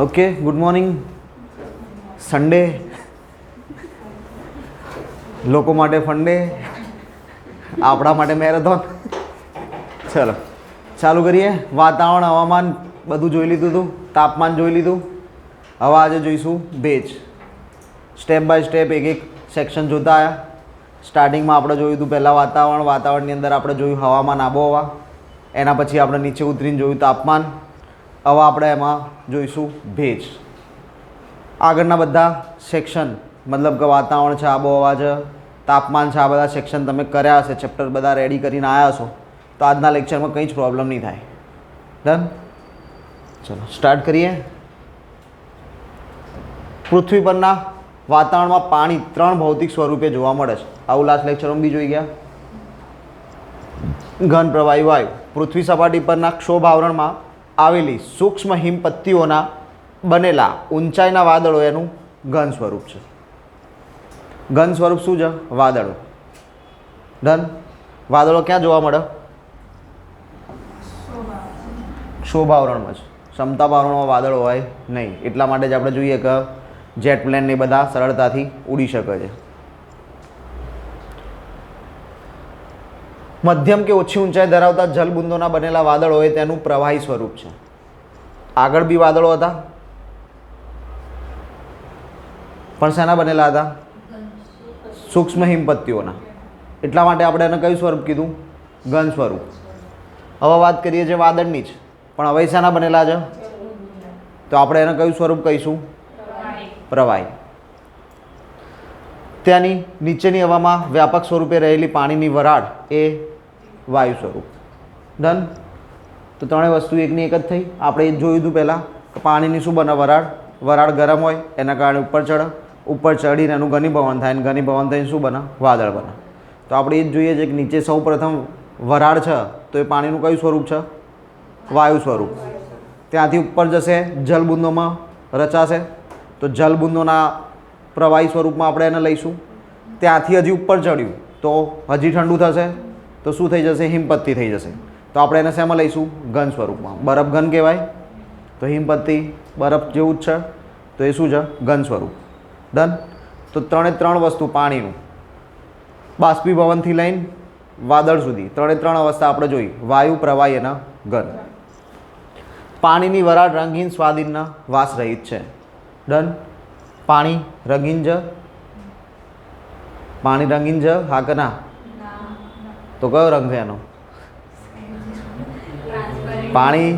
Okay, good morning. Sunday લોકો માટે funday, આપણા માટે મેરેથોન. ચલો ચાલુ કરીએ. વાતાવરણ, હવામાન બધું જોઈ લીધું હતું, તાપમાન જોઈ લીધું. હવે આજે જોઈશું ભેજ. સ્ટેપ બાય સ્ટેપ એક એક સેક્શન જોતા આવ્યા. સ્ટાર્ટિંગમાં આપણે જોયું હતું પહેલાં વાતાવરણ, વાતાવરણની અંદર આપણે જોયું હવામાન, આબોહવા. એના પછી આપણે નીચે ઉતરીને જોયું તાપમાન. હવે આપણે એમાં જોઈશું ભેજ. આગળના બધા સેક્શન મતલબ કે વાતાવરણ છે, આબોહવા છે, તાપમાન છે, આ બધા સેક્શન તમે કર્યા હશે, ચેપ્ટર બધા રેડી કરીને આવ્યા છો, તો આજના લેક્ચરમાં કંઈ જ પ્રોબ્લેમ નહીં થાય. ડન? ચલો સ્ટાર્ટ કરીએ. પૃથ્વી પરના વાતાવરણમાં પાણી 3 ભૌતિક સ્વરૂપે જોવા મળે છે. આવું લાસ્ટ લેક્ચરમાં બી જોઈ ગયા. ઘન, પ્રવાહી, વાયુ. પૃથ્વી સપાટી પરના ક્ષોભ આવરણમાં આવેલી સૂક્ષ્મ હિમપત્તીઓના બનેલા ઊંચાઈના વાદળો એનું ઘન સ્વરૂપ છે. ઘન સ્વરૂપ શું છે? વાદળો. ડન? વાદળો ક્યાં જોવા મળે? ક્ષોભ આવરણમાં જ. સમતાપ આવરણમાં વાદળો હોય નહીં. એટલા માટે જ આપણે જોઈએ કે જેટ પ્લેન ને બધા સરળતાથી ઉડી શકે છે. મધ્યમ કે ઓછી ઊંચાઈ ધરાવતા જલબુંદોના બનેલા વાદળો એ તેનું પ્રવાહી સ્વરૂપ છે. આગળ બી વાદળો હતા, પણ શેના બનેલા હતા? સૂક્ષ્મ હિમપત્તીઓના. એટલા માટે આપણે એને કયું સ્વરૂપ કીધું? ઘન સ્વરૂપ. હવે વાત કરીએ છીએ વાદળની જ, પણ હવે શેના બનેલા છે? તો આપણે એને કયું સ્વરૂપ કહીશું? પ્રવાહી. ત્યાંની નીચેની હવામાં વ્યાપક સ્વરૂપે રહેલી પાણીની વરાળ એ વાયુ સ્વરૂપ. ડન? તો ત્રણેય વસ્તુ એકની એક જ થઈ. આપણે એ જોયું હતું પહેલાં કે પાણીની શું બને? વરાળ. વરાળ ગરમ હોય એના કારણે ઉપર ચડે, ઉપર ચડીને એનું ઘનીભવન થાય, અને ઘનીભવન થઈને શું બને? વાદળ બને. તો આપણે એ જ જોઈએ છે કે નીચે સૌ પ્રથમ વરાળ છે, તો એ પાણીનું કયું સ્વરૂપ છે? વાયુ સ્વરૂપ. ત્યાંથી ઉપર જશે, જલબુંદોમાં રચાશે, તો જલબુંદોના પ્રવાહી સ્વરૂપમાં આપણે એને લઈશું. ત્યાંથી હજી ઉપર ચડ્યું તો હજી ઠંડુ થશે, તો શું થઈ જશે? હિમપત્તી થઈ જશે. તો આપણે એને શેમાં લઈશું? ઘન સ્વરૂપમાં. બરફ ઘન કહેવાય, તો હિમપત્તી બરફ જેવું જ છે, તો એ શું છે? ઘન સ્વરૂપ. ડન? તો 3 વસ્તુ પાણીનું, બાષ્પીભવનથી લઈને વાદળ સુધી 3 અવસ્થા આપણે જોઈ: વાયુ, પ્રવાહી અને ઘન. પાણીની વરાળ રંગહીન, સ્વાદહીન, વાસ રહિત છે. ડન? પાણી રંગીન છે? પાણી રંગીન છે? હા કે ના? તો કયો રંગ છે એનો? પાણી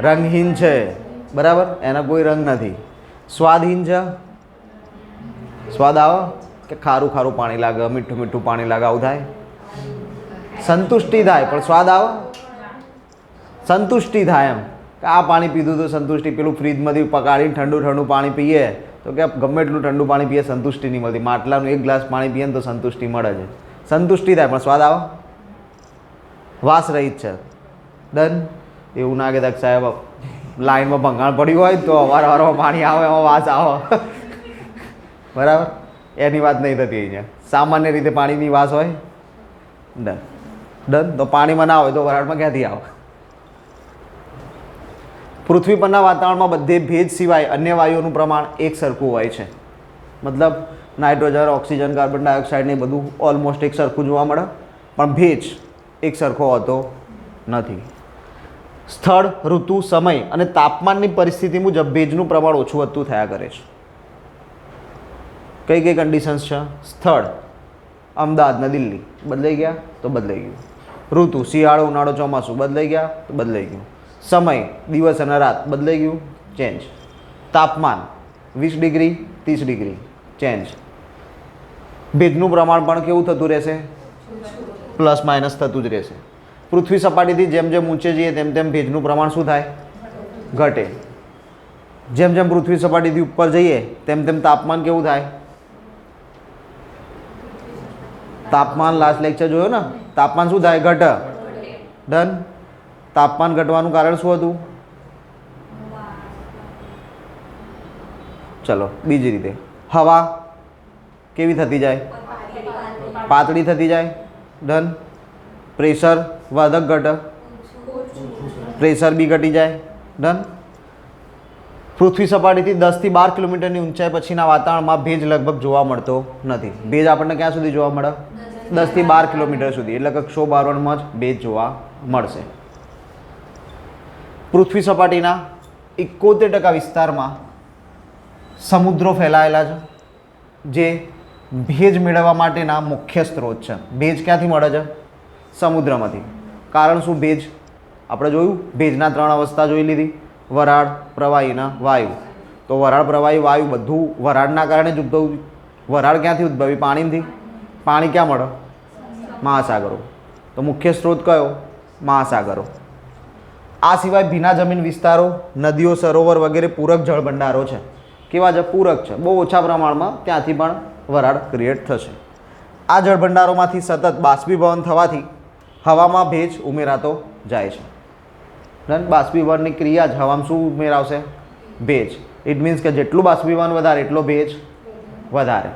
રંગહીન છે, બરાબર, એનો કોઈ રંગ નથી. સ્વાદહીન છે? સ્વાદ આવે કે ખારું ખારું પાણી લાગે, મીઠું મીઠું પાણી લાગે, આવું થાય? સંતુષ્ટિ થાય, પણ સ્વાદ આવે? સંતુષ્ટિ થાય એમ કે આ પાણી પીધું તો સંતુષ્ટિ. પેલું ફ્રીજમાંથી પકાડીને ઠંડુ ઠંડુ પાણી પીએ તો કે ગમે એટલું ઠંડુ પાણી પીએ સંતુષ્ટિ નહીં મળતી. માટલાનું 1 ગ્લાસ પાણી પીએ ને તો સંતુષ્ટિ મળે છે. સંતુષ્ટિ થાય, પણ સ્વાદ આવે? વાસ રહિત છે. ડન? એવું ના કહેતા સાહેબ લાઈનમાં ભંગાણ પડ્યું હોય તો અવારવારમાં પાણી આવે, એમાં વાસ આવે. બરાબર? એની વાત નહીં થતી અહીંયા. સામાન્ય રીતે પાણીની વાસ હોય. ડન? ડન? તો પાણીમાં ના હોય તો વરાળમાં ક્યાંથી આવે? પૃથ્વી પરના વાતાવરણમાં બધે ભેજ સિવાય અન્ય વાયુઓનું પ્રમાણ એક સરખું હોય છે. મતલબ નાઇટ્રોજન, ઓક્સિજન, કાર્બન ડાયોક્સાઇડ ને બધું ઓલમોસ્ટ એક સરખું જોવા મળે, પણ ભેજ એક સરખો હોતો નથી. સ્થળ, ઋતુ, સમય અને તાપમાનની પરિસ્થિતિ મુજબ ભેજનું પ્રમાણ ઓછું વધતું થયા કરે છે. કઈ કઈ કન્ડિશન્સ છે? સ્થળ, અમદાવાદ ને દિલ્હી બદલાઈ ગયા તો બદલાઈ ગયું. ઋતુ, શિયાળો, ઉનાળો, ચોમાસું બદલાઈ ગયા તો બદલાઈ ગયું. સમય, દિવસ અને રાત બદલાઈ ગયું, ચેન્જ. તાપમાન 20 ડિગ્રી 30 ડિગ્રી, ચેન્જ. ભેજનું પ્રમાણ પણ કેવું થતું રહેશે? પ્લસ માઇનસ થતું જ રહેશે. પૃથ્વી સપાટીથી જેમ જેમ ઊંચે જઈએ તેમ તેમ ભેજનું પ્રમાણ શું થાય? ઘટે. જેમ જેમ પૃથ્વી સપાટીથી ઉપર જઈએ તેમ તેમ તાપમાન કેવું થાય? તાપમાન લાસ્ટ લેક્ચર જોયો ને, તાપમાન શું થાય? ઘટે. ડન? તાપમાન ઘટવાનું કારણ શું હતું? ચલો બીજી રીતે, હવા કેવી થતી જાય? પાતળી થતી જાય. ડન? પ્રેશર વધક ઘટે, પ્રેશર બી ઘટી જાય. ડન? પૃથ્વી સપાટીથી 10 થી 12 કિલોમીટરની ઊંચાઈ પછીના વાતાવરણમાં ભેજ લગભગ જોવા મળતો નથી. ભેજ આપણને ક્યાં સુધી જોવા મળે? 10 થી 12 કિલોમીટર સુધી, એટલે કે ક્ષોભ આવરણમાં જ ભેજ જોવા મળશે. પૃથ્વી સપાટીના 71% વિસ્તારમાં સમુદ્રો ફેલાયેલા છે, જે ભેજ મેળવવા માટેના મુખ્ય સ્ત્રોત છે. ભેજ ક્યાંથી મળે છે? સમુદ્રમાંથી. કારણ શું? ભેજ આપણે જોયું, ભેજના 3 અવસ્થા જોઈ લીધી, વરાળ, પ્રવાહી અને વાયુ. તો વરાળ, પ્રવાહી, વાયુ બધું વરાળના કારણે જ ઉદ્ભવ્યું. વરાળ ક્યાંથી ઉદ્ભવી? પાણીથી. પાણી ક્યાં મળે? મહાસાગરો. તો મુખ્ય સ્ત્રોત કયો? મહાસાગરો. આ સિવાય ભીના જમીન વિસ્તારો, નદીઓ, સરોવર વગેરે પૂરક જળભંડારો છે. કેવા છે? પૂરક છે. બહુ ઓછા પ્રમાણમાં ત્યાંથી પણ વરાળ ક્રિએટ થશે. આ જળભંડારોમાંથી સતત બાષ્પીભવન થવાથી હવામાં ભેજ ઉમેરાતો જાય છે. બાષ્પીભવનની ક્રિયા જ હવામાં શું ઉમેરાવશે? ભેજ. ઇટ મીન્સ કે જેટલું બાષ્પીભવન વધારે એટલો ભેજ વધારે.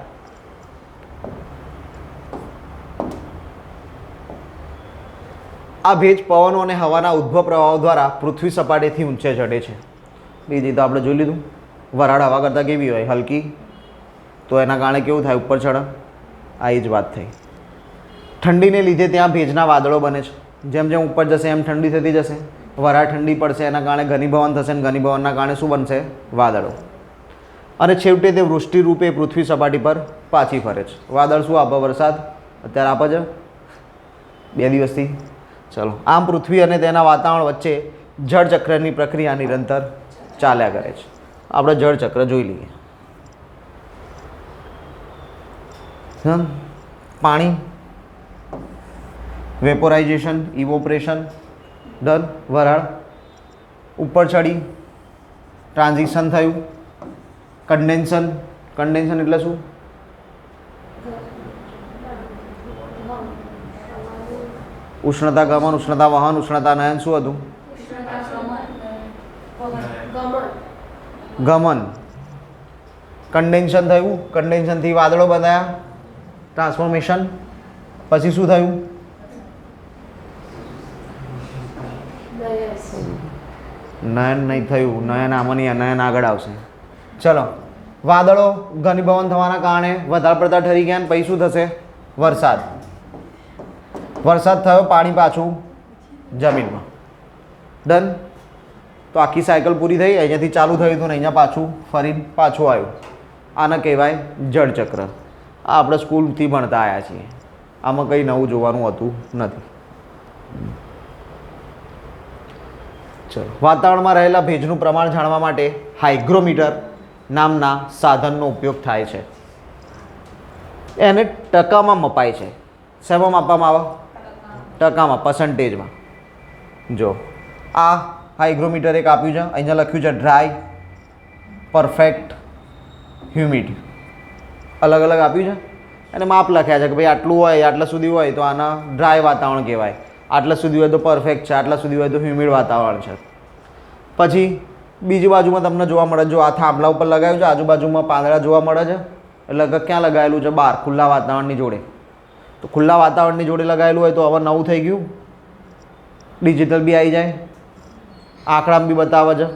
આ ભેજ પવનો અને હવાના ઉદ્ભવ પ્રવાહો દ્વારા પૃથ્વી સપાટીથી ઊંચે ચડે છે. બીજી તો આપણે જોઈ લીધું, વરાળ હવા કરતાં કેવી હોય? હલકી. તો એના કારણે કેવું થાય? ઉપર ચડે. આ એ જ વાત થઈ. ઠંડીને લીધે ત્યાં ભેજના વાદળો બને છે. જેમ જેમ ઉપર જશે એમ ઠંડી થતી જશે, વરાળ ઠંડી પડશે, એના કારણે ઘનીભવન થશે, અને ઘનીભવનના કારણે શું બનશે? વાદળો. અને છેવટે તે વૃષ્ટિ રૂપે પૃથ્વી સપાટી પર પાછી ફરે છે. વાદળ શું આપે? વરસાદ. અત્યારે આપે છે 2 દિવસથી. ચલો, આમ પૃથ્વી અને તેના વાતાવરણ વચ્ચે જળચક્રની પ્રક્રિયા નિરંતર ચાલ્યા કરે છે. આપણે જળચક્ર જોઈ લઈએ. પાણી, વેપોરાઇઝેશન, ઇવોપરેશન, ડન. વરાળ ઉપર ચડી, ટ્રાન્ઝિશન થયું, કન્ડેન્સન. કન્ડેન્સન એટલે શું? ઉષ્ણતા ગમન, ઉષ્ણતા વહન, ઉષ્ણતા નયન. શું હતું? ગમન. કન્ડેન્સન થયું, કન્ડેન્સનથી વાદળો બંધાયા, ટ્રાન્સફોર્મેશન. પછી શું થયું? નયન નહીં થયું. નયન આમાં નહીં, નયન આગળ આવશે. ચલો, વાદળો ઘનીભવન થવાના કારણે વધારે પડતા ઠરી ગયા, પછી શું થશે? વરસાદ. વરસાદ થયો, પાણી પાછું જમીનમાં. ડન. તો આખી સાયકલ પૂરી થઈ. અહીંયાથી ચાલુ થયું હતું ને અહીંયા પાછું ફરીને પાછું આવ્યું. આને કહેવાય જળચક્ર. આ આપણે સ્કૂલથી ભણતા આવ્યા છીએ. આમાં કંઈ નવું જોવાનું હોતું નથી. ચલો, વાતાવરણમાં રહેલા ભેજનું પ્રમાણ જાણવા માટે હાઇગ્રોમીટર નામના સાધનનો ઉપયોગ થાય છે. એને ટકામાં મપાય છે. શેમાં માપવામાં આવે? ટકામાં, પર્સન્ટેજમાં. જો આ હાઇગ્રોમીટર એક આપ્યું છે, અહીંયા લખ્યું છે ડ્રાય, પરફેક્ટ, હ્યુમિડ. અલગ અલગ આપ્યું છે અને માપ લખ્યા છે કે ભાઈ આટલું હોય, આટલા સુધી હોય તો આના ડ્રાય વાતાવરણ કહેવાય, આટલા સુધી હોય તો પરફેક્ટ છે, આટલા સુધી હોય તો હ્યુમિડ વાતાવરણ છે. પછી બીજી બાજુમાં તમને જોવા મળે, જો આ થાંભલા ઉપર લગાવ્યું છે, આજુબાજુમાં પાંદડા જોવા મળે છે, એટલે ક્યાં લગાવેલું છે? બહાર, ખુલ્લા વાતાવરણની જોડે. તો ખુલ્લા વાતાવરણની જોડે લગાવેલું હોય તો હવે નવું થઈ ગયું, ડિજિટલ બી આવી જાય, આંકડામાં બી બતાવે છે.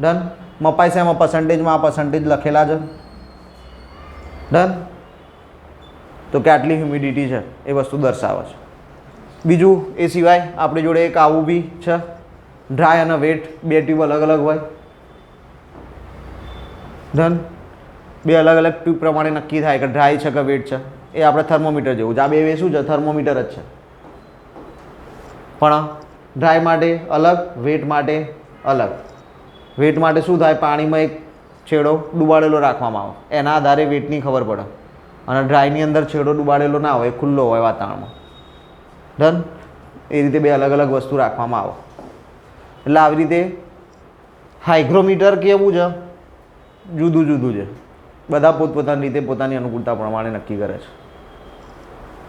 ડન. મપાય છે એમાં પર્સન્ટેજમાં, આ પર્સન્ટેજ લખેલા છે. ડન. તો કે આટલી હ્યુમિડિટી છે એ વસ્તુ દર્શાવે છે. બીજું એ સિવાય આપણી જોડે એક આવું બી છે, ડ્રાય અને વેટ, બે ટ્યુબ અલગ અલગ હોય. ડન. બે અલગ અલગ ટ્યુબ પ્રમાણે નક્કી થાય કે ડ્રાય છે કે વેટ છે. એ આપણે થર્મોમીટર જેવું જ. આ બે શું છે? થર્મોમીટર જ છે. પણ ડ્રાય માટે અલગ, વેટ માટે અલગ. વેટ માટે શું થાય? પાણીમાં એક છેડો ડુબાડેલો રાખવામાં આવે, એના આધારે વેટની ખબર પડે. અને ડ્રાયની અંદર છેડો ડુબાડેલો ના હોય, ખુલ્લો હોય વાતાવરણમાં. ડન. એ રીતે બે અલગ અલગ વસ્તુ રાખવામાં આવે. એટલે આવી રીતે હાઇગ્રોમીટર કેવું છે? જુદું જુદું છે. બધા પોતપોતાની રીતે પોતાની અનુકૂળતા પ્રમાણે નક્કી કરે છે.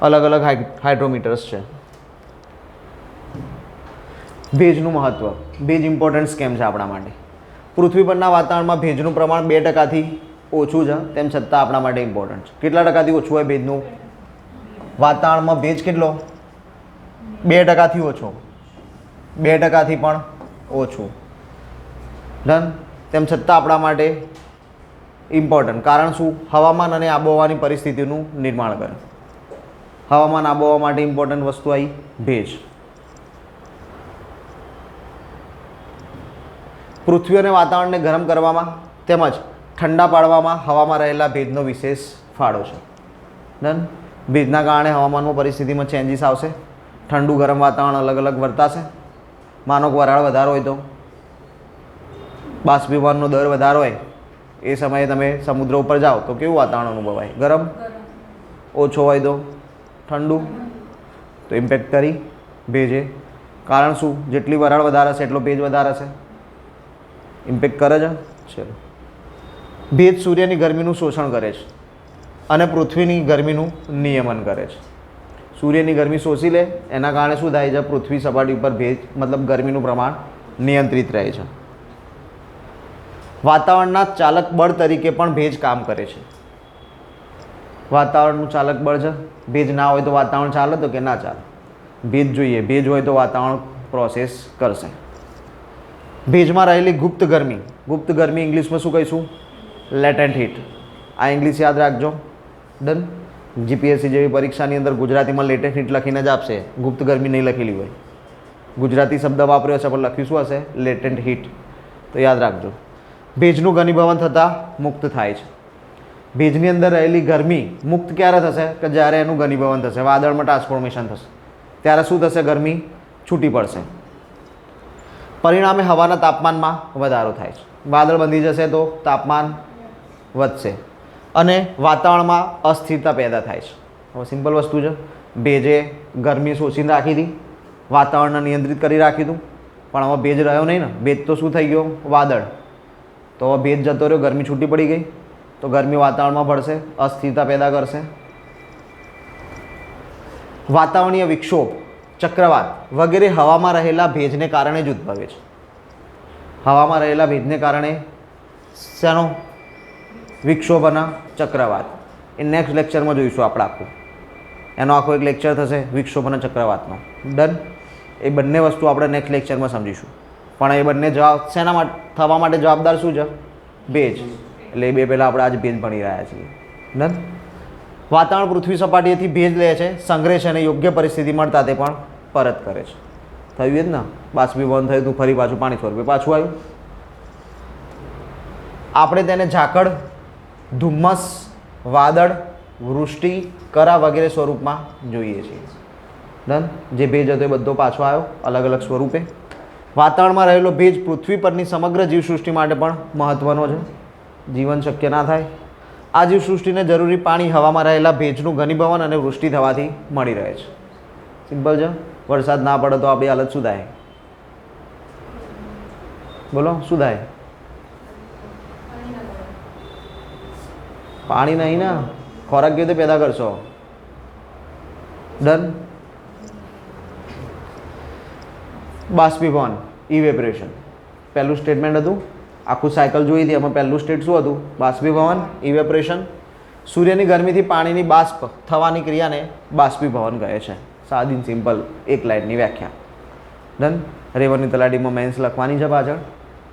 અલગ અલગ હાઇડ્રોમીટર્સ છે. ભેજનું મહત્ત્વ. ભેજ ઇમ્પોર્ટન્સ કેમ છે આપણા માટે? પૃથ્વી પરના વાતાવરણમાં ભેજનું પ્રમાણ 2%થી ઓછું છે, તેમ છતાં આપણા માટે ઇમ્પોર્ટન્ટ છે. કેટલા ટકાથી ઓછું હોય ભેજનું? વાતાવરણમાં ભેજ કેટલો? 2%થી ઓછો, 2%થી પણ ઓછું. ડન. તેમ છતાં આપણા માટે ઇમ્પોર્ટન્ટ. કારણ શું? હવામાન અને આબોહવાની પરિસ્થિતિનું નિર્માણ કરે. હવામાન આબોહવા માટે ઇમ્પોર્ટન્ટ વસ્તુ આવી ભેજ. પૃથ્વી અને વાતાવરણને ગરમ કરવામાં તેમજ ઠંડા પાડવામાં હવામાં રહેલા ભેજનો વિશેષ ફાળો છે. ડન. ભેજના કારણે હવામાનમાં પરિસ્થિતિમાં ચેન્જીસ આવશે. ઠંડુ ગરમ વાતાવરણ અલગ અલગ વર્તાશે. માનો કે વરાળ વધારે હોય તો બાષ્પીભવનનો દર વધારે હોય એ સમયે તમે સમુદ્ર ઉપર જાઓ તો કેવું વાતાવરણ અનુભવાય? ગરમ. ઓછો હોય તો ઠંડુ. તો ઇમ્પેક્ટ કરી ભેજે. કારણ શું? જેટલી વરાળ વધારે હશે એટલો ભેજ વધારે હશે. ઇમ્પેક્ટ કરે છે. ચલો. ભેજ સૂર્યની ગરમીનું શોષણ કરે છે અને પૃથ્વીની ગરમીનું નિયમન કરે છે. સૂર્યની ગરમી શોષી લે એના કારણે શું થાય છે? પૃથ્વી સપાટી ઉપર ભેજ મતલબ ગરમીનું પ્રમાણ નિયંત્રિત રહે છે. વાતાવરણના ચાલક બળ તરીકે પણ ભેજ કામ કરે છે. વાતાવરણનું ચાલક બળ છે. ભેજ ના હોય તો વાતાવરણ ચાલે તો કે ના ચાલે? ભેજ જોઈએ. ભેજ હોય તો વાતાવરણ પ્રોસેસ કરશે. ભેજમાં રહેલી ગુપ્ત ગરમી. ગુપ્ત ગરમી ઇંગ્લિશમાં શું કહીશું? લેટેન્ટ હીટ. આ ઇંગ્લિશ યાદ રાખજો. ડન. જીપીએસસી જેવી પરીક્ષાની અંદર ગુજરાતીમાં લેટેન્ટ હીટ લખીને જ આપશે. ગુપ્ત ગરમી નહીં લખેલી હોય. ગુજરાતી શબ્દ વાપર્યો છે પણ લખ્યું શું હશે? લેટેન્ટ હીટ. તો યાદ રાખજો. ભેજનું ઘનીભવન થતાં મુક્ત થાય છે. ભેજની અંદર રહેલી ગરમી મુક્ત ક્યારે થશે? કે જ્યારે એનું ઘનીભવન થશે, વાદળમાં ટ્રાન્સફોર્મેશન થશે ત્યારે શું થશે? ગરમી છૂટી પડશે. પરિણામે હવાના તાપમાનમાં વધારો થાય છે. વાદળ બંધી જશે તો તાપમાન વધશે અને વાતાવરણમાં અસ્થિરતા પેદા થાય છે. હવે સિમ્પલ વસ્તુ છે. ભેજે ગરમી શોષીને રાખી હતી, વાતાવરણને નિયંત્રિત કરી રાખ્યું હતું, પણ હવે ભેજ રહ્યો નહીં ને. ભેજ તો શું થઈ ગયો? વાદળ. તો હવે ભેજ જતો રહ્યો, ગરમી છૂટી પડી ગઈ તો ગરમી વાતાવરણમાં ભળશે, અસ્થિરતા પેદા કરશે. વાતાવરણીય વિક્ષોભ, ચક્રવાત વગેરે હવામાં રહેલા ભેજને કારણે જ ઉદ્ભવે છે. હવામાં રહેલા ભેજને કારણે શેનો વિક્ષોભ અને ચક્રવાત એ નેક્સ્ટ લેક્ચરમાં જોઈશું આપણે આખું. એનો આખો એક લેક્ચર થશે વિક્ષોભ અને ચક્રવાતનો. ડન. એ બંને વસ્તુ આપણે નેક્સ્ટ લેક્ચરમાં સમજીશું. પણ એ બંને શેના માટે થવા માટે જવાબદાર શું છે? ભેજ. એટલે એ બે પહેલાં આપણે આજે ભેજ ભણી રહ્યા છીએ. ડન. વાતાવરણ પૃથ્વી સપાટીએથી ભેજ લે છે, સંગ્રહ છે અને યોગ્ય પરિસ્થિતિ મળતા તે પણ પરત કરે છે. થયું જ ને? બાષ્પીભવન થયું હતું, ફરી પાછું પાણી સ્વરૂપે પાછું આવ્યું. આપણે તેને ઝાકળ, ધુમ્મસ, વાદળ, વૃષ્ટિ, કરા વગેરે સ્વરૂપમાં જોઈએ છીએ. ડન. જે ભેજ હતો એ બધો પાછો આવ્યો અલગ અલગ સ્વરૂપે. વાતાવરણમાં રહેલો ભેજ પૃથ્વી પરની સમગ્ર જીવસૃષ્ટિ માટે પણ મહત્ત્વનો છે. જીવન શક્ય ના થાય. આ જીવસૃષ્ટિને જરૂરી પાણી હવામાં રહેલા ભેજનું ઘનીભવન અને વૃષ્ટિ થવાથી મળી રહે છે. સિમ્પલ છે. વરસાદ ના પડે તો આપણી હાલત શું થાય? બોલો શું થાય? પાણી નહીં ને, ખોરાક કેવી રીતે પેદા કરશો? ડન. બાષ્પીભવન, ઇવેપરેશન પહેલું સ્ટેટમેન્ટ હતું. આખું સાયકલ જોઈ હતી. એમાં પહેલું સ્ટેટ શું હતું? બાષ્પીભવન, ઇવેપરેશન. સૂર્યની ગરમીથી પાણીની બાષ્પ થવાની ક્રિયાને બાષ્પીભવન કહે છે. સાદી સિમ્પલ એક લાઇનની વ્યાખ્યા. ડન. રેવન્યુ તલાટીમાં મેન્સ લખવાની છે પાછળ,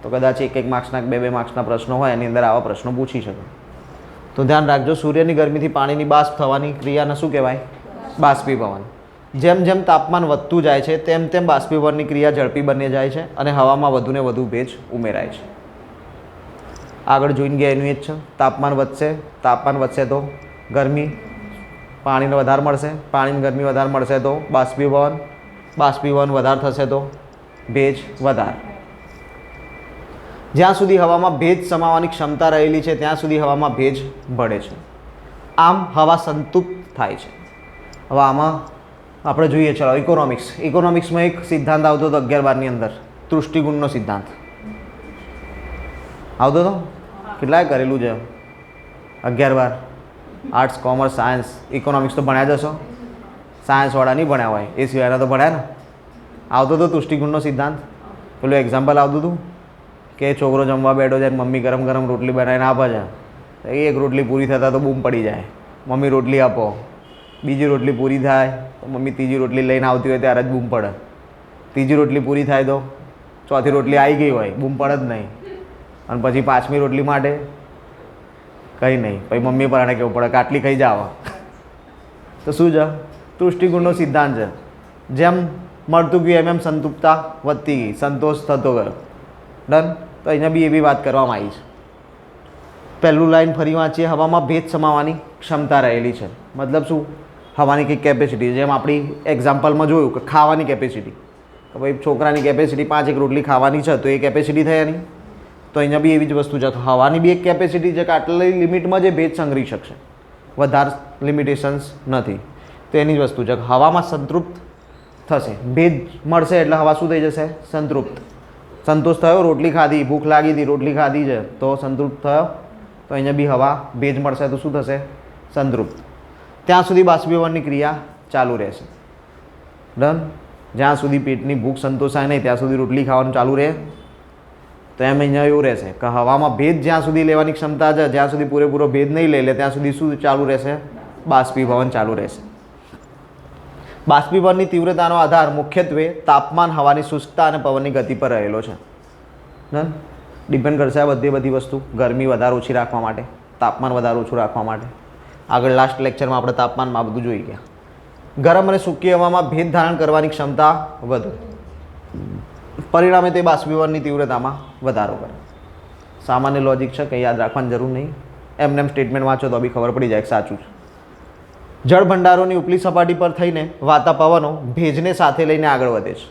તો કદાચ એક માર્ક્સના બે માર્ક્સના પ્રશ્નો હોય એની અંદર આવા પ્રશ્નો પૂછી શકે. તો ધ્યાન રાખજો. સૂર્યની ગરમીથી પાણીની બાષ્પ થવાની ક્રિયાને શું કહેવાય? બાષ્પીભવન. જેમ જેમ તાપમાન વધતું જાય છે તેમ તેમ બાષ્પીભવનની ક્રિયા ઝડપી બની જાય છે અને હવામાં વધુને વધુ ભેજ ઉમેરાય છે. આગળ જોઈને ગયા એનું એ જ છે. તાપમાન વધશે તો ગરમી, પાણીને વધારે મળશે, પાણીની ગરમી વધારે મળશે તો બાષ્પીભવન વધારે થશે તો ભેજ વધારે. જ્યાં સુધી હવામાં ભેજ સમાવવાની ક્ષમતા રહેલી છે ત્યાં સુધી હવામાં ભેજ ભળે છે. આમ હવા સંતૃપ્ત થાય છે. હવે આમાં આપણે જોઈએ. ચલો ઇકોનોમિક્સમાં એક સિદ્ધાંત આવતો હતો 11-12ની અંદર, તૃષ્ટિગુણનો સિદ્ધાંત આવતો હતો. કેટલાય કરેલું છે? 11-12 આર્ટ્સ, કોમર્સ, સાયન્સ. ઇકોનોમિક્સ તો ભણ્યા જ હશો. સાયન્સવાળા નહીં ભણ્યા હોય એ સિવાયના તો ભણ્યા ને. આવતો હતો તૃષ્ટિગુણનો સિદ્ધાંત. પેલું એક્ઝામ્પલ આવતું હતું કે છોકરો જમવા બેઠો છે, મમ્મી ગરમ ગરમ રોટલી બનાવીને આપે છે. એક રોટલી પૂરી થતાં તો બૂમ પડી જાય, મમ્મી રોટલી આપો. બીજી રોટલી પૂરી થાય તો મમ્મી ત્રીજી રોટલી લઈને આવતી હોય ત્યારે જ બૂમ પડે. ત્રીજી રોટલી પૂરી થાય તો ચોથી રોટલી આવી ગઈ હોય, બૂમ પડે જ નહીં. અને પછી 5મી રોટલી માટે કંઈ નહીં, પછી મમ્મી પરાણે કહેવું પડે કે આટલી ખાઈ જાવ. તો શું છે? તૃષ્ટિગુણનો સિદ્ધાંત છે. જેમ મળતું ગયું એમ એમ સંતૃપ્તતા વધતી ગઈ, સંતોષ થતો ગયો. ડન. તો અહીંયા બી એવી વાત કરવામાં આવી છે. પહેલું લાઈન ફરી વાંચીએ. હવામાં ભેજ સમાવવાની ક્ષમતા રહેલી છે. મતલબ શું? હવાની કંઈક કેપેસિટી, જેમ આપણી એક્ઝામ્પલમાં જોયું કે ખાવાની કેપેસિટી, કે ભાઈ છોકરાની કેપેસિટી 5 એક રોટલી ખાવાની છે, તો એ કેપેસિટી થઈ એની. તો અહીંયા બી એવી જ વસ્તુ છે. હવાની બી એક કેપેસિટી છે કે આટલી લિમિટમાં જે ભેજ સંગ્રહી શકશે, વધારે લિમિટેશન્સ નથી. તો એની જ વસ્તુ છે કે હવામાં સંતૃપ્ત થશે, ભેજ મળશે એટલે હવા શું થઈ જશે? સંતૃપ્ત. સંતોષ થયો, રોટલી ખાધી, ભૂખ લાગી હતી, રોટલી ખાધી છે તો સંતૃપ્ત થયો. તો અહીંયા બી હવા ભેજ મળશે તો શું થશે? સંતૃપ્ત. ત્યાં સુધી બાષ્પીભવનની ક્રિયા ચાલુ રહેશે. ડન. જ્યાં સુધી પેટની ભૂખ સંતોષાય નહીં ત્યાં સુધી રોટલી ખાવાનું ચાલુ રહે. તો એમ અહીંયા એવું રહેશે કે હવામાં ભેજ જ્યાં સુધી લેવાની ક્ષમતા છે, જ્યાં સુધી પૂરેપૂરો ભેજ નહીં લઈ લે ત્યાં સુધી શું ચાલુ રહેશે? બાષ્પીભવન ચાલુ રહેશે. બાષ્પીભવનની તીવ્રતાનો આધાર મુખ્યત્વે તાપમાન, હવાની શુષ્કતા અને પવનની ગતિ પર રહેલો છે. ડન. ડિપેન્ડ કરશે આ બધી વસ્તુ. ગરમી વધારે ઓછી રાખવા માટે, તાપમાન વધારે ઓછું રાખવા માટે. આગળ લાસ્ટ લેક્ચરમાં આપણે તાપમાનમાં બધું જોઈ ગયા. ગરમ અને સૂકી હવામાં ભેજ ધારણ કરવાની ક્ષમતા વધુ, પરિણામે તે બાષ્પીભવનની તીવ્રતામાં વધારો કરે. સામાન્ય લોજિક છે, કંઈ યાદ રાખવાની જરૂર નહીં. એમને એમ સ્ટેટમેન્ટ વાંચો તો બી ખબર પડી જાય કે સાચું છે. જળ ભંડારોની ઉપલી સપાટી પર થઈને વાતા પવનો ભેજને સાથે લઈને આગળ વધે છે.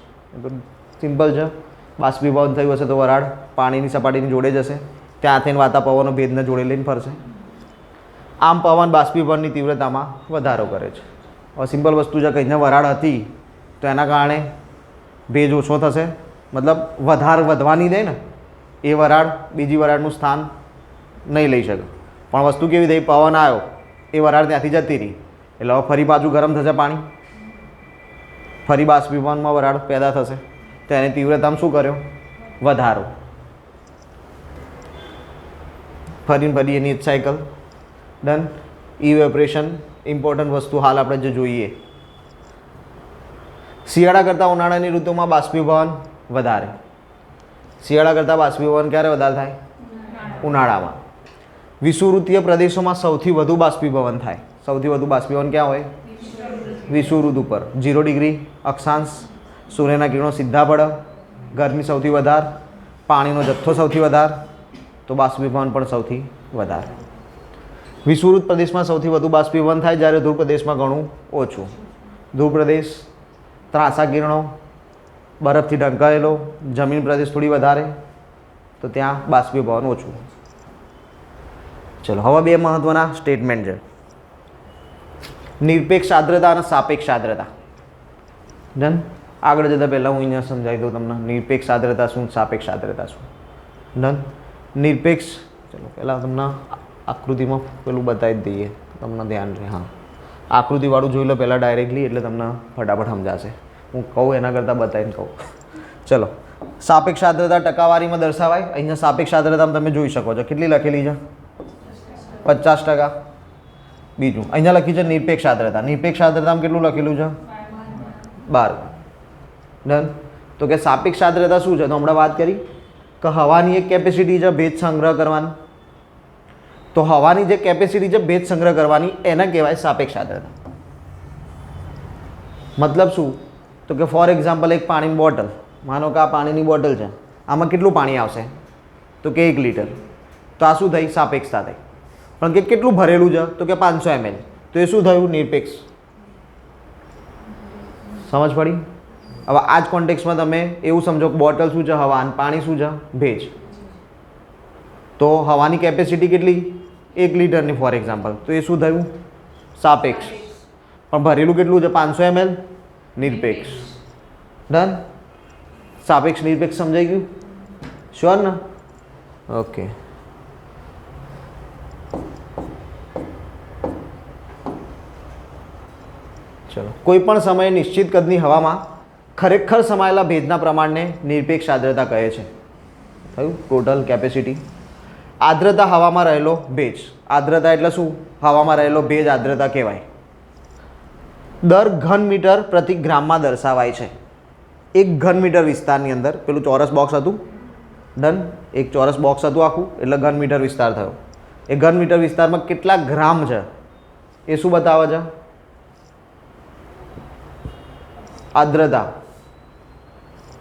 સિમ્પલ છે. બાષ્પીભવન થયું હશે તો વરાળ પાણીની સપાટીની જોડે જશે, ત્યાં થઈને વાતા પવનો ભેજને જોડે લઈને ફરશે. આમ પવન બાષ્પીભવનની તીવ્રતામાં વધારો કરે છે. હવે સિમ્પલ વસ્તુ છે કે અહીંયા વરાળ હતી તો એના કારણે ભેજ ઓછો થશે, મતલબ વધારે વધવાની દે ને, એ વરાળ બીજી વરાળનું સ્થાન નહીં લઈ શકે. પણ વસ્તુ કેવી થઈ? પવન આવ્યો, એ વરાળ ત્યાંથી જતી રહી, એટલે હવે ફરી પાછું ગરમ થશે પાણી, ફરી બાષ્પીભવનમાં વરાળ પેદા થશે. તો એની તીવ્રતામાં શું કર્યો? વધારો. ફરી એની સાયકલ. ડન. ઇવેપરેશન ઇમ્પોર્ટન્ટ વસ્તુ હાલ આપણે જે જોઈએ. શિયાળા કરતાં ઉનાળાની ઋતુમાં બાષ્પીભવન વધારે. શિયાળા કરતાં બાષ્પીભવન ક્યારે વધારે થાય? ઉનાળામાં. વિષુવવૃત્તીય પ્રદેશોમાં સૌથી વધુ બાષ્પીભવન થાય. સૌથી વધુ બાષ્પીભવન ક્યાં હોય? વિષુવવૃત્ત ઉપર. 0 ડિગ્રી અક્ષાંશ, સૂર્યના કિરણો સીધા પડે, ગરમી સૌથી વધારે, પાણીનો જથ્થો સૌથી વધારે, તો બાષ્પીભવન પણ સૌથી વધારે. વિષુવવૃત્ત પ્રદેશમાં સૌથી વધુ બાષ્પીભવન થાય, જ્યારે ધ્રુવ પ્રદેશમાં ઘણું ઓછું. ધ્રુવ પ્રદેશ ત્રાંસા કિરણો, બરફથી ઢંકાયેલો, જમીન પ્રદેશ થોડી વધારે, તો ત્યાં બાષ્પીભવન ઓછું. ચલો હવે બે મહત્વના સ્ટેટમેન્ટ છે. નિરપેક્ષ આર્દ્રતા અને સાપેક્ષ આર્દ્રતા. ડન. આગળ જતાં પહેલાં હું અહીંયા સમજાવી દઉં તમને નિરપેક્ષ આર્દ્રતા શું, સાપેક્ષ આર્દ્રતા શું. ડન. નિરપેક્ષ, ચલો પહેલાં તમને આકૃતિમાં પેલું બતાવી જ દઈએ, તમને ધ્યાન રહે. હા, આકૃતિવાળું જોઈ લો પહેલાં ડાયરેક્ટલી, એટલે તમને ફટાફટ સમજાશે. હું કહું એના કરતાં બતાવીને કહું. ચલો, સાપેક્ષ આર્દ્રતા ટકાવારીમાં દર્શાવાય. અહીંયા સાપેક્ષ આર્દ્રતામાં તમે જોઈ શકો છો કેટલી લખેલી છે? 50%. બીજું અહીંયા લખી છે નિરપેક્ષ આર્દ્રતા. નિરપેક્ષ આર્દ્રતામાં કેટલું લખેલું છે? 12. ડન. તો કે સાપેક્ષ આર્દ્રતા શું છે? તો હમણાં વાત કરી કે હવાની એક કેપેસિટી છે ભેજ સંગ્રહ કરવાની. તો હવાની જે કેપેસિટી છે ભેજ સંગ્રહ કરવાની, એને કહેવાય સાપેક્ષ આર્દ્રતા. મતલબ શું? તો કે ફોર એક્ઝામ્પલ એક પાણીની બોટલ, માનો કે આ પાણીની બોટલ છે, આમાં કેટલું પાણી આવશે? તો કે 1 લીટર. તો આ શું થઈ? સાપેક્ષતા થઈ. પણ કે કેટલું ભરેલું છે? તો કે 500 ml. તો એ શું થયું? નિરપેક્ષ. સમજ પડી? હવે આ જ કોન્ટેક્સમાં તમે એવું સમજો કે બોટલ શું છે? હવા, અને પાણી શું છે? ભેજ. તો હવાની કેપેસિટી કેટલી? 1 લીટરની ફોર એક્ઝામ્પલ. તો એ શું થયું? સાપેક્ષ. પણ ભરેલું કેટલું છે? 500 ml. નિરપેક્ષ. ડન. સાપેક્ષ નિરપેક્ષ સમજાઈ ગયું? શ્યોર ને? ઓકે. ચલો, કોઈ પણ સમયે નિશ્ચિત કદની હવામાં ખરેખર સમાયેલા ભેજના પ્રમાણને નિરપેક્ષ આર્દ્રતા કહે છે. થયું? Total capacity. આર્દ્રતા હવામાં રહેલો ભેજ. આર્દ્રતા એટલે શું? હવામાં રહેલો ભેજ આર્દ્રતા કહેવાય. દર ઘન મીટર પ્રતિ ગ્રામમાં દર્શાવાય છે. 1 ઘન મીટર વિસ્તારની અંદર પેલું ચોરસ બોક્સ હતું ડન. એક ચોરસ બોક્સ હતું આખું, એટલે ઘન મીટર વિસ્તાર થયો. એ ઘન મીટર વિસ્તારમાં કેટલા ગ્રામ છે એ શું બતાવે છે? આર્દ્રતા.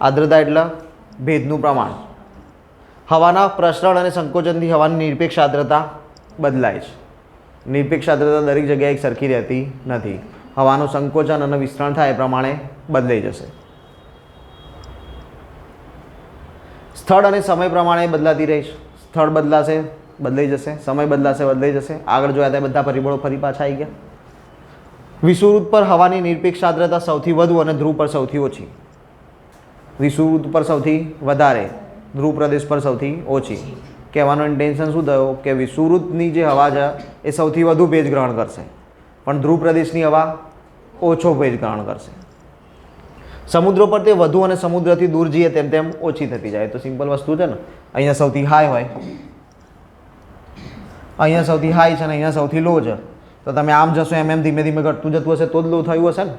આર્દ્રતા એટલે ભેજનું પ્રમાણ. હવાના પ્રસરણ અને સંકોચનથી હવાની નિરપેક્ષ આર્દ્રતા બદલાય છે. નિરપેક્ષ આર્દ્રતા દરેક જગ્યાએ એક સરખી રહેતી નથી. હવાનું સંકોચન અને વિસ્તરણ થાય એ પ્રમાણે બદલાઈ જશે. સ્થળ અને સમય પ્રમાણે બદલાતી રહીશ. સ્થળ બદલાશે, બદલાઈ જશે. સમય બદલાશે, બદલાઈ જશે. આગળ જોયા ત્યાં બધા પરિબળો ફરી પાછા આવી ગયા. વિષુવવૃત્ત પર હવાની નિરપેક્ષ આર્દ્રતા સૌથી વધુ અને ધ્રુવ પર સૌથી ઓછી. વિષુવવૃત્ત પર સૌથી વધારે, ધ્રુવ પ્રદેશ પર સૌથી ઓછી. કહેવાનો ઇન્ટેન્શન શું થયો કે વિષુવવૃત્તની જે હવા છે એ સૌથી વધુ ભેજ ગ્રહણ કરશે, પણ ધ્રુવ પ્રદેશની હવા ઓછો ભેજ ગ્રહણ કરશે. સમુદ્ર પર તે વધુ અને સમુદ્રથી દૂર જઈએ તેમ તેમ ઓછી થતી જાય. તો સિમ્પલ વસ્તુ છે ને, અહીંયા સૌથી હાઈ હોય, અહીંયા સૌથી હાઈ છે ને અહીંયા સૌથી લો છે, તો તમે આમ જશો એમ એમ ધીમે ધીમે ઘટતું જતું હશે તો જ લો થયું હશે ને.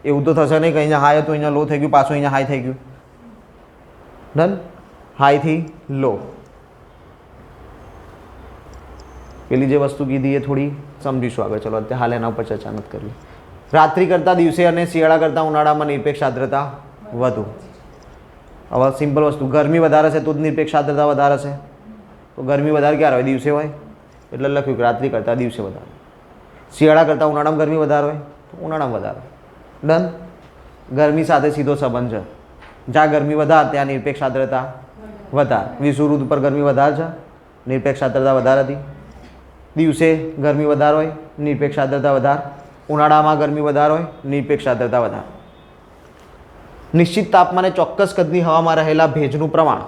એવું તો થશે નહીં કે અહીંયા હાઈ હતું અહીંયા લો થઈ ગયું, પાછું અહીંયા હાઈ થઈ ગયું. ડન. હાઈથી લો. પેલી જે વસ્તુ કીધી એ થોડી સમજીશું આગળ. ચલો અત્યારે હાલ એના ઉપર ચર્ચા નથી કરવી. રાત્રિ કરતાં દિવસે અને શિયાળા કરતાં ઉનાળામાં નિરપેક્ષ આર્દ્રતા વધુ. હવે સિમ્પલ વસ્તુ, ગરમી વધારે છે તો જ નિરપેક્ષ આર્દ્રતા વધારે છે. તો ગરમી વધારે ક્યારે હોય? દિવસે હોય. એટલે લખ્યું કે રાત્રિ કરતાં દિવસે વધારે. શિયાળા કરતાં ઉનાળામાં ગરમી વધારે હોય તો ઉનાળામાં વધારે. ડન. ગરમી સાથે સીધો સંબંધ છે. જ્યાં ગરમી વધારે ત્યાં નિરપેક્ષ આર્દ્રતા વધારે. વિષુવવૃત્ત પર ગરમી વધારે છે, નિરપેક્ષ આર્દ્રતા વધારે હતી. દિવસે ગરમી વધારે હોય, નિરપેક્ષ આર્દ્રતા વધારે. ઉનાળામાં ગરમી વધારે હોય, નિરપેક્ષ આર્દ્રતા વધારે. નિશ્ચિત તાપમાને ચોક્કસ કદની હવામાં રહેલા ભેજનું પ્રમાણ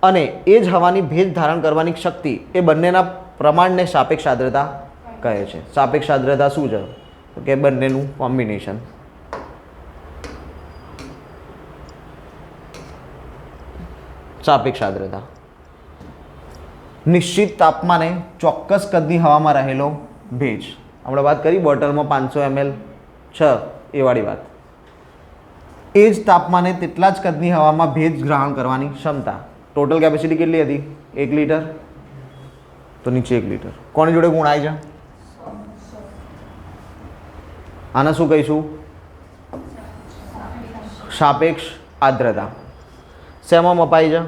અને એ જ હવાની ભેજ ધારણ કરવાની શક્તિ એ બંનેના પ્રમાણને સાપેક્ષ આર્દ્રતા કહે છે. સાપેક્ષ આર્દ્રતા શું છે? તો કે બંનેનું કોમ્બિનેશન. સાપેક્ષ આર્દ્રતા. નિશ્ચિત તાપમાને ચોક્કસ કદની હવામાં રહેલો ભેજ. આપણે વાત કરી બોટલમાં 500 ml છે એ વાળી વાત. એ જ તાપમાને તેટલા જ કદની હવામાં ભેજ ગ્રહણ કરવાની ક્ષમતા. ટોટલ કેપેસિટી કેટલી હતી? 1 લીટર. તો નીચે 1 લીટર કોની જોડે ગુણાય છે? આને શું કહીશું? સાપેક્ષ આર્દ્રતા. શેમાં મપાય છે?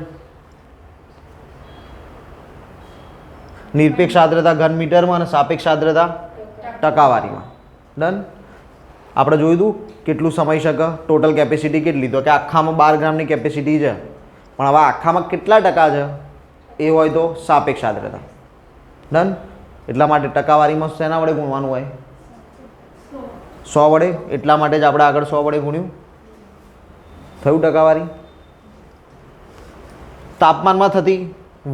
નિરપેક્ષ આર્દ્રતા ઘન મીટરમાં અને સાપેક્ષ આર્દ્રતા ટકાવારીમાં. ડન. આપણે જોયું હતું કેટલું સમાઈ શકે, ટોટલ કેપેસિટી કેટલી, તો કે આખામાં 12 ગ્રામની કેપેસિટી છે, પણ હવે આખામાં કેટલા ટકા છે એ હોય તો સાપેક્ષ આર્દ્રતા. ડન. એટલા માટે ટકાવારીમાં શેના વડે ગુણવાનું હોય? 100 વડે. એટલા માટે જ આપણે આગળ 100 વડે ગુણ્યું, થયું ટકાવારી. તાપમાનમાં થતી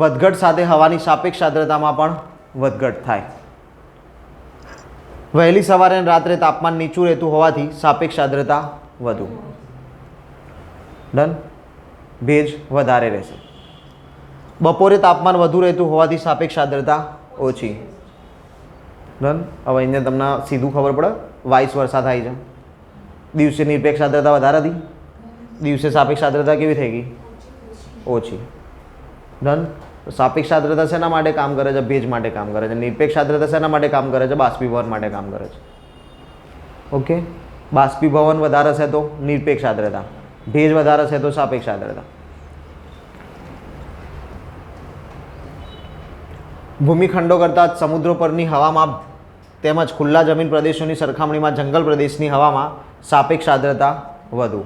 વધઘટ સાથે હવાની સાપેક્ષ આર્દ્રતામાં પણ વધઘટ થાય. વહેલી સવારે અને રાત્રે તાપમાન નીચું રહેતું હોવાથી સાપેક્ષ આર્દ્રતા વધુ. ડન. ભેજ વધારે રહેશે. બપોરે તાપમાન વધુ રહેતું હોવાથી સાપેક્ષ આર્દ્રતા ઓછી. ડન. હવે અહીંયા તમને સીધું ખબર પડે વાઇસ વર્ષા થાય છે. દિવસે નિરપેક્ષ આર્દ્રતા વધારે હતી, દિવસે સાપેક્ષ આર્દ્રતા કેવી થઈ ગઈ? ઓછી. ડન. સાપેક્ષ આર્દ્રતા શેના માટે કામ કરે છે? ભેજ માટે કામ કરે છે. નિરપેક્ષ આર્દ્રતા શેના માટે કામ કરે છે? બાષ્પીભવન માટે કામ કરે છે. ઓકે. બાષ્પીભવન વધારે છે તો નિરપેક્ષ આર્દ્રતા, ભેજ વધારે છે તો સાપેક્ષ આર્દ્રતા. ભૂમિખંડો કરતાં સમુદ્રો પરની હવામાં તેમજ ખુલ્લા જમીન પ્રદેશોની સરખામણીમાં જંગલ પ્રદેશની હવામાં સાપેક્ષ આર્દ્રતા વધુ.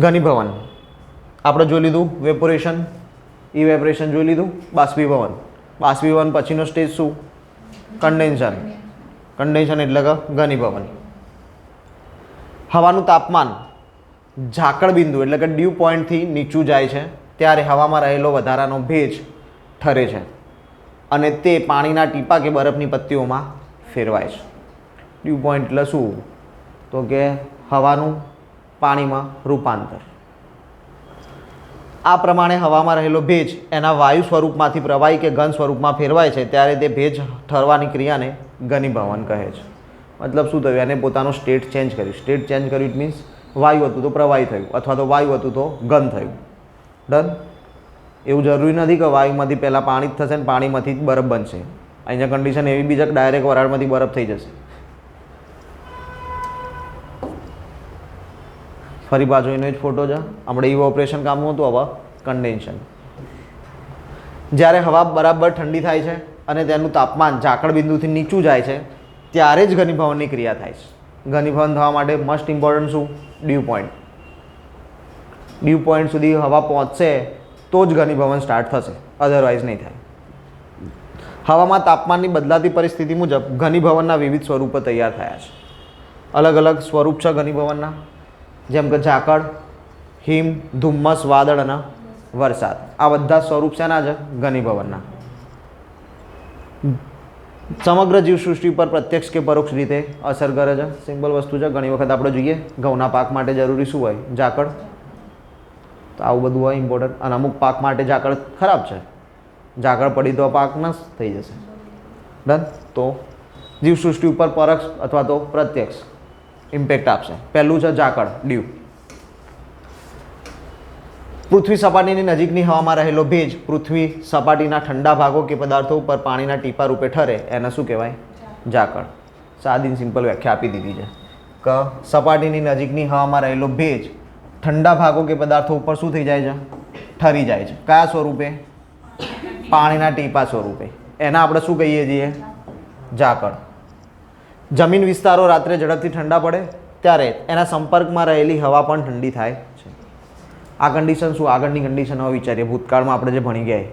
ઘનીભવન આપણે જોઈ લીધું. વેપોરેશન, ઇવેપોરેશન જોઈ લીધું. બાષ્પીભવન. બાષ્પીભવન પછીનો સ્ટેજ શું? કન્ડેન્સન. કન્ડેન્સન એટલે કે ઘનીભવન. હવાનું તાપમાન ઝાકળ બિંદુ એટલે કે ડ્યુ પોઈન્ટથી નીચું જાય છે ત્યારે હવામાં રહેલો વધારાનો ભેજ ઠરે છે અને તે પાણીના ટીપા કે બરફની પત્તીઓમાં ફેરવાય છે. ડ્યુ પોઈન્ટ એટલે શું? તો કે હવાનું પાણીમાં રૂપાંતર. આ પ્રમાણે હવામાં રહેલો ભેજ એના વાયુ સ્વરૂપમાંથી પ્રવાહી કે ઘન સ્વરૂપમાં ફેરવાય છે ત્યારે તે ભેજ ઠરવાની ક્રિયાને ઘનીભવન કહે છે. મતલબ શું થયું? એને પોતાનો સ્ટેટ ચેન્જ કર્યું. સ્ટેટ ચેન્જ કર્યું ઇટ મીન્સ વાયુ હતું તો પ્રવાહી થયું, અથવા તો વાયુ હતું તો ઘન થયું. ડન. એવું જરૂરી નથી કે વાયુમાંથી પહેલાં પાણી જ થશે ને પાણીમાંથી જ બરફ બનશે. અહીંયા કન્ડિશન એવી બી છે કે ડાયરેક્ટ વરાળમાંથી બરફ થઈ જશે. ફરી પાછો એનો જ ફોટો છે. આપણે ઇવોપરેશન કામનું હતું. હવે કન્ડેન્સેશન. જ્યારે હવા બરાબર ઠંડી થાય છે અને તેનું તાપમાન ઝાકળ બિંદુથી નીચું જાય છે ત્યારે જ ઘનીભવનની ક્રિયા થાય છે. ઘનીભવન થવા માટે મસ્ટ ઇમ્પોર્ટન્ટ શું? Dew point. ડ્યુ પોઈન્ટ સુધી હવા પહોંચશે તો જ ઘનીભવન સ્ટાર્ટ થશે, અધરવાઇઝ નહીં થાય. હવામાં તાપમાનની બદલાતી પરિસ્થિતિ મુજબ ઘનીભવનના વિવિધ સ્વરૂપો તૈયાર થયા છે. અલગ અલગ સ્વરૂપ છે ઘનીભવનના, જેમ કે ઝાકળ, હિમ, ધુમ્મસ, વાદળ અને વરસાદ. આ બધા સ્વરૂપ શેના છે? ઘનીભવનના. સમગ્ર જીવસૃષ્ટિ પર પ્રત્યક્ષ કે પરોક્ષ રીતે અસર કરે છે. સિમ્પલ વસ્તુ છે. ઘણી વખત આપણે જોઈએ ઘઉંના પાક માટે જરૂરી શું હોય? ઝાકળ. તો આવું બધું હોય ઇમ્પોર્ટન્ટ. અને અમુક પાક માટે ઝાકળ ખરાબ છે, ઝાકળ પડી તો પાક નષ્ટ થઈ જશે. ડન. તો જીવસૃષ્ટિ ઉપર પરોક્ષ અથવા તો પ્રત્યક્ષ ઇમ્પેક્ટ આપશે. પહેલું છે ઝાકળ, ડ્યુ. પૃથ્વી સપાટીની નજીકની હવામાં રહેલો ભેજ પૃથ્વી સપાટીના ઠંડા ભાગો કે પદાર્થો ઉપર પાણીના ટીપા રૂપે ઠરે એને શું કહેવાય? ઝાકળ. સાદી સિમ્પલ વ્યાખ્યા આપી દીધી છે કે સપાટીની નજીકની હવામાં રહેલો ભેજ ઠંડા ભાગો કે પદાર્થો ઉપર શું થઈ જાય છે? ઠરી જાય છે. કયા સ્વરૂપે? પાણીના ટીપા સ્વરૂપે. એના આપણે શું કહીએ છીએ? ઝાકળ. જમીન વિસ્તારો રાત્રે ઝડપથી ઠંડા પડે ત્યારે એના સંપર્કમાં રહેલી હવા પણ ઠંડી થાય છે. આ કન્ડિશન શું? આગળની કન્ડિશન હવે વિચારીએ. ભૂતકાળમાં આપણે જે ભણી ગયા